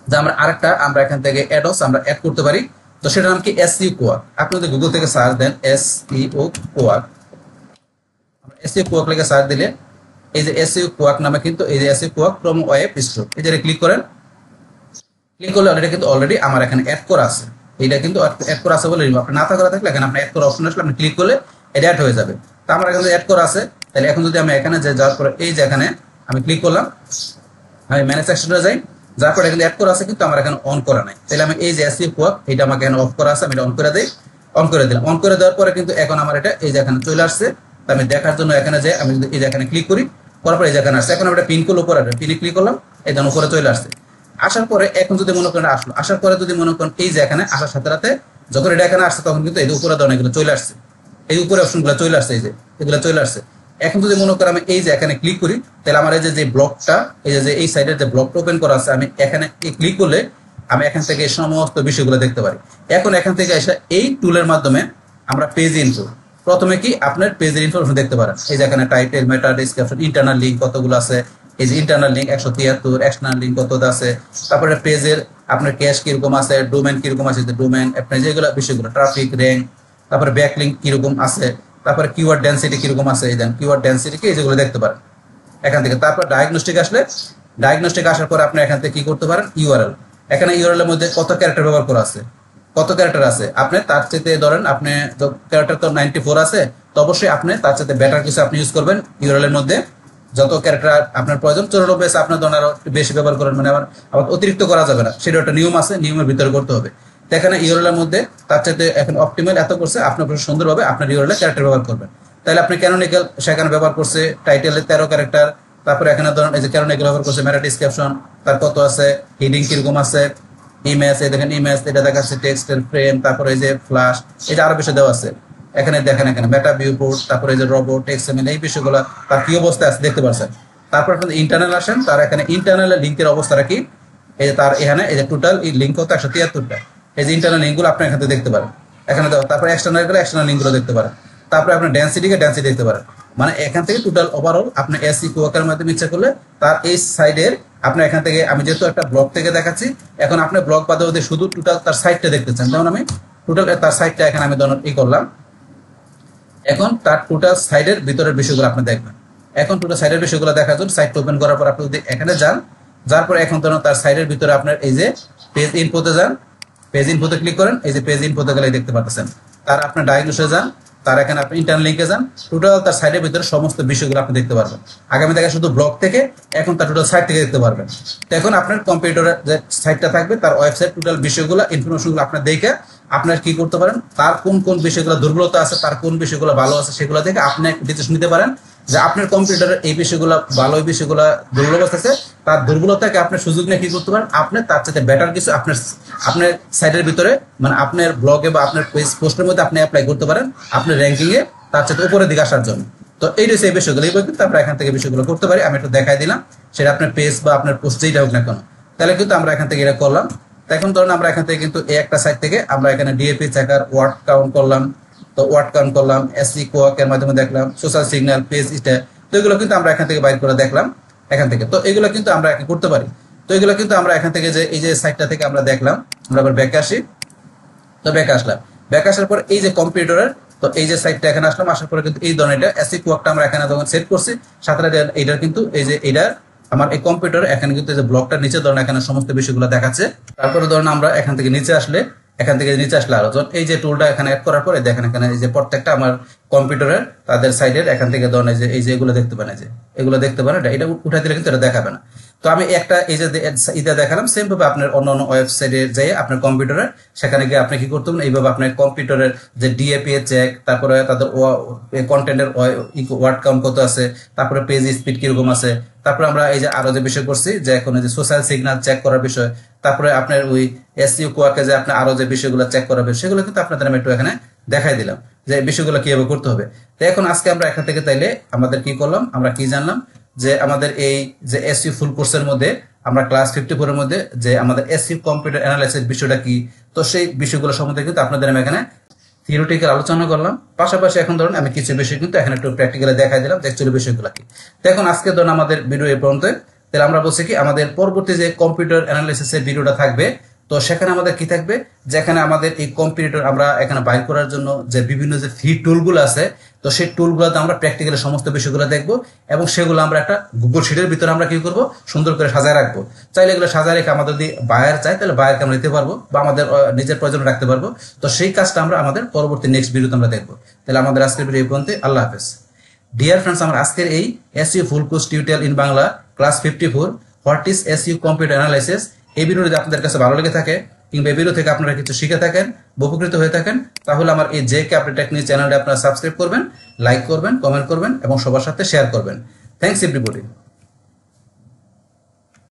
যে আমরা আরেকটা আমরা এখান থেকে অ্যাডস আমরা অ্যাড করতে পারি। তো সেটার নাম কি এসইও কোয়াক, আপনি যদি গুগল থেকে সার্চ দেন এসইও কোয়াক, এসইও কোয়াক লিখে সার্চ দিলে এই যে এসইও কোয়াক নামে কিন্তু এই যে SEO quack from web store এই যে ক্লিক করেন, ক্লিক করলে অলরেডি কিন্তু অলরেডি আমার এখানে অ্যাড করা আছে, এইটা কিন্তু অ্যাড করা আছে বলে আপনি না করা থাকলে এখানে আপনি অ্যাড করা অপশন আসলে আপনি ক্লিক করলে এটা অ্যাড হয়ে যাবে। তো আমার এখানে অ্যাড করা আছে, তাহলে এখন যদি আমি এখানে যাওয়ার পরে এই যে এখানে আমি ক্লিক করলাম, আমি ম্যানেজ সেকশনে যাই, যার পরে এখানে অ্যাড করা আছে কিন্তু আমার এখানে অন করা নাই, তাহলে আমি এই যে এসইও কোয়াক এটা আমাকে এখানে অফ করা আছে, আমি এটা অন করে দিই, অন করে দিলাম। অন করে দেওয়ার পরে কিন্তু এখন আমার এটা এই যে এখানে চলে আসছে, তো আমি দেখার জন্য এখানে যাই, আমি যদি এই যে এখানে ক্লিক করি, করার পরে এই যে এখানে আসছে, এখন আমরা পিন করলে উপরে পিনে ক্লিক করলাম, এই যেন উপরে চলে আসছে। আসার পরে এখন যদি মনে করেন আসলো, আসার পরে যদি মনে করেন এই যে এখানে আসার সাথে সাথে যখন এটা এখানে আসছে তখন কিন্তু এই উপরে ধরনের এগুলো চলে আসছে, এই উপরে অপশনগুলো চলে আসছে, এই যে এগুলো চলে আসছে। এখন যদি মনে করেন আমি এই যে এখানে ক্লিক করি, তাহলে আমার এই যে ব্লকটা, এই যে এই সাইডের যে ব্লকটা ওপেন করা আছে, আমি এখানে ক্লিক করলে আমি এখান থেকে সমস্ত বিষয়গুলো দেখতে পারি। এখন এখান থেকে এসে এই টুলের মাধ্যমে আমরা পেজ ইনফো, প্রথমে কি আপনার পেজের ইনফরমেশন দেখতে পারেন। এই যে এখানে টাইটেল, মেটা, ডেসক্রিপশন, ইন্টারনাল লিঙ্ক কতগুলো আছে, এই যে ইন্টারনাল লিঙ্ক 173, এক্সটার্নাল লিঙ্ক কত আছে, তারপরে পেজের আপনার ক্যাশ কিরকম আছে, ডোমেন কিরকম আছে, যে ডোমেন আপনার যেগুলো বিষয়গুলো, ট্রাফিক র্যাঙ্ক, তারপরে ব্যাকলিঙ্ক কিরকম আছে, তারপরে কিওয়ার্ড ডেনসিটি কিরকম আছে, এই দেন কিওয়ার্ড ডেনসিটি কি, যেগুলো দেখতে পারেন এখান থেকে। তারপর ডায়াগনস্টিক আসলে, ডায়াগনস্টিক আসার পর আপনি এখান থেকে কি করতে পারেন, ইউআরএল। এখানে ইউআরএল এর মধ্যে কত ক্যারেক্টার ব্যবহার করা আছে, কত ক্যারেক্টার আছে, আপনি তার চাইতে ধরেন আপনি ক্যারেক্টার তো 94 আছে, তো অবশ্যই আপনি তার চাইতে বেটার কিছু আপনি ইউজ করবেন। ইউআরএল এর মধ্যে যত ক্যারেক্টার আপনার প্রয়োজন, 94 আছে, আপনার ধরেন আরো বেশি ব্যবহার করেন, মানে আবার অতিরিক্ত করা যাবে না, সেটা একটা নিয়ম আছে, নিয়মের ভিতরে করতে হবে। তো এখানে ইউআরএল এর মধ্যে তার চাইতে এখন অপটিমাল এত করছে, আপনি সুন্দরভাবে আপনার ইউআরএল ক্যারেক্টার ব্যবহার করবেন। তাহলে আপনি ক্যানোনিক্যাল সেখানে ব্যবহার করছে, টাইটেলে 13 ক্যারেক্টার, তারপরে এখানে ধরেন এই যে ক্যানোনিক্যাল ব্যবহার করছে, মেটা ডেসক্রিপশন তার কত আছে, হেডিং কিরকম আছে, ইমেজ, এই দেখেন ইমেজ, এটা দেখাচ্ছে টেক্সটের ফ্রেম, তারপরে এই যে ফ্ল্যাশ, এটা আরো বিষয় দেওয়া আছে। এখানে দেখেন এখানে মেটা ভিউপোর্ট, তারপরে এই যে রোবট, এক্সএমএল, এই বিষয়গুলো তার কি অবস্থা আছে দেখতে পাচ্ছেন। তারপর আপনি ইন্টারনাল আসেন, তার এখানে ইন্টারনাল লিঙ্কের অবস্থাটা কি, এই যে তার এখানে এই যে টোটাল এই লিঙ্ক কত 173টা, এই যে ইন্টারনাল লিঙ্কগুলো আপনি এখানে দেখতে পারেন এখানে দেওয়া। তারপরে এক্সটার্নাল গেলে এক্সটার্নাল লিঙ্কগুলো দেখতে পারেন। তারপরে আপনি ডেনসিটিকে ডেনসিটি দেখতে পারেন, মানে এখান থেকে টোটাল ওভারঅল আপনি এসি কোয়াকের মাধ্যমে ইচ্ছা করলে তার এই সাইডের আপনি এখান থেকে, আমি যেহেতু একটা ব্লগ থেকে দেখাচ্ছি, এখন আপনি ব্লগ বাদে ওদের শুধু টোটাল তার সাইডটা দেখতে চান, যেমন আমি টোটাল তার সাইডটা এখানে আমি ই করলাম। এখন তার টোটাল সাইডের ভিতরের বিষয়গুলো আপনি দেখবেন। এখন টোটাল সাইডের বিষয়গুলো দেখার জন্য সাইট ওপেন করার পর আপনি যদি এখানে যান, যার পরে এখন ধরুন তার সাইডের ভিতরে আপনার এই যে পেজ ইনফোতে যান, পেজ ইনফোতে ক্লিক করেন, এই যে পেজ ইনফোতে গেলে দেখতে পাচ্ছেন। তার আপনার ডায়াগনোসে যান, তার এখানে আপনি ইন্টারনাল লিঙ্কে যান, টোটাল তার সাইডের ভিতরে সমস্ত বিষয়গুলো আপনি দেখতে পারবেন। আগামী থেকে শুধু ব্লগ থেকে, এখন তার টোটাল সাইট থেকে দেখতে পারবেন। তো এখন আপনার কম্পিউটারের যে সাইটটা থাকবে, তার ওয়েবসাইট টোটাল বিষয়গুলো ইনফরমেশনগুলো আপনার দেখে আপনার কি করতে পারেন, তার কোন কোন বিষয়গুলো দুর্বলতা আছে, তার কোন বিষয়গুলো ভালো আছে, সেগুলো দেখে আপনি ডিসিশন নিতে পারেন যে আপনার কম্পিউটারের এই বিষয়গুলো ভালো, এই বিষয়গুলো দুর্বল আছে, তার দুর্বলতাকে আপনার সুযোগ নিয়ে কি করতে পারেন, আপনি তার চাইতে বেটার কিছু আপনার আপনার সাইটের ভিতরে, মানে আপনার ব্লগে বা আপনার পেজ পোস্টের মধ্যে আপনি অ্যাপ্লাই করতে পারেন আপনার র্যাঙ্কিং এ তার চাইতে উপরের দিকে আসার জন্য। তো এই রয়েছে এই বিষয়গুলো, এইভাবে কিন্তু আমরা এখান থেকে বিষয়গুলো করতে পারি। আমি একটু দেখাই দিলাম, সেটা আপনার পেজ বা আপনার পোস্ট যেটা হোক না কেন, তাহলে কিন্তু আমরা এখান থেকে এটা করলাম। তো এখন ধরুন আমরা এখান থেকে কিন্তু এই একটা সাইট থেকে আমরা এখানে ডিএপি চেকার, ওয়ার্ড কাউন্ট করলাম, তো ওয়ার্ড কাউন্ট করলাম, এসি কোয়াকের মাধ্যমে দেখলাম, সোশ্যাল সিগন্যাল, পেজ এটা, তো এগুলো কিন্তু আমরা এখান থেকে বাইর করে দেখলাম এখান থেকে। তো এগুলো কিন্তু আমরা করতে পারি। তো এগুলো কিন্তু আমরা এখান থেকে যে এই যে সাইটটা থেকে আমরা দেখলাম, আমরা আবার ব্যাকে আসি। তো ব্যাকে আসলাম, ব্যাকে আসার পর এই যে কম্পিউটারের, তো এই যে সাইটটা এখানে আসলাম, আসার পরে কিন্তু এই ধরনের এটা এসি কোয়াকটা আমরা এখানে যখন সেট করছি, সাথে এইটার কিন্তু এই যে এটা আমার এই কম্পিউটার এখানে কিন্তু এই যে ব্লকটার নিচে ধরুন এখানে সমস্ত বিষয়গুলো দেখাচ্ছে। তারপরে ধরুন আমরা এখান থেকে নিচে আসলে, এখান থেকে নিচে আসলে আরো যখন এই যে টুলটা এখানে অ্যাড করার পরে দেখেন এখানে এই যে প্রত্যেকটা আমার কম্পিউটারের তাদের সাইডের এখান থেকে ধরুন এই যে এগুলো দেখতে পান, এই যে এগুলো দেখতে পান, এটা উঠাই দিলে কিন্তু এটা দেখাবে না। তো আমি একটা এই যে এটা দেখালাম, সেম ভাবে আপনার অন্য অন্য ওয়েবসাইটে যেয়ে আপনার কম্পিউটারে সেখানে গিয়ে আপনি কি করতে পারেন, এইভাবে আপনার কম্পিউটারের যে ডিএপি চেক, তারপরে তাদের কন্টেন্টের ওয়ার্ড কাউন্ট কত আছে, তারপরে পেজ স্পিড কিরকম আছে, তারপরে আমরা এই যে আরো যে বিষয় করছি যে এখন যে সোশ্যাল সিগন্যাল চেক করার বিষয়, তারপরে আপনার ওই এসইও কোয়াকে যে আপনি আরো যে বিষয়গুলো চেক করাবে, সেগুলো কিন্তু আপনাদের আমি একটু এখানে দেখাই দিলাম যে বিষয়গুলো কিভাবে করতে হবে। তো এখন আজকে আমরা এখান থেকে তাইলে আমাদের কি করলাম, আমরা কি জানলাম যে আমাদের এই যে এসইও ফুল কোর্সের মধ্যে আমরা ক্লাস 54 এর মধ্যে যে আমাদের এসইও কম্পিউটার অ্যানালাইসিস বিষয়টা কি, তো সেই বিষয়গুলো সম্বন্ধে কিন্তু আপনাদের আমি এখানে থিওরিটিক্যাল আলোচনা করলাম। পাশাপাশি এখন ধরুন আমি কিছু বিষয় কিন্তু এখানে একটু প্র্যাকটিক্যালি দেখাই দিলাম যে অ্যাকচুয়ালি বিষয়গুলো কি। তো এখন আজকে ধরুন আমাদের ভিডিও এই পর্যন্ত, তাহলে আমরা বলছি কি আমাদের পরবর্তী যে কম্পিউটার অ্যানালাইসিসের ভিডিওটা থাকবে, তো সেখানে আমাদের কি থাকবে, যেখানে আমাদের এই কম্পিউটার আমরা এখানে বাইর করার জন্য যে বিভিন্ন যে ফ্রি টুলগুলো আছে, তো সেই টুলগুলোতে আমরা প্র্যাকটিক্যালি সমস্ত বিষয়গুলো দেখবো এবং সেগুলো আমরা একটা গুগল শিটের ভিতরে আমরা কি করবো, সুন্দর করে সাজায় রাখবো। চাইলে এগুলো সাজায় রেখে আমাদের যদি বায়ার চাই তাহলে বায়ারকে আমরা নিতে পারবো বা আমাদের নিজের প্রয়োজন রাখতে পারবো। তো সেই কাজটা আমরা আমাদের পরবর্তী নেক্সট ভিডিওতে আমরা দেখবো। তাহলে আমাদের আজকের ভিডিও এই পর্যন্ত, আল্লাহ হাফেজ। ডিয়ার ফ্রেন্ডস, আমার আজকের এই SEO full course tutorial in Bangla class 54 what is SEO computer analysis, এই ভিডিও যদি আপনাদের কাছে ভালো লেগে থাকে কিংবা এই ভিডিও থেকে আপনারা কিছু শিখে থাকেন, উপকৃত হয়ে থাকেন, তাহলে আমার এই জেকে আপডেট টেকনিক চ্যানেলটা আপনারা সাবস্ক্রাইব করবেন, লাইক করবেন, কমেন্ট করবেন এবং সবার সাথে শেয়ার করবেন। Thanks everybody.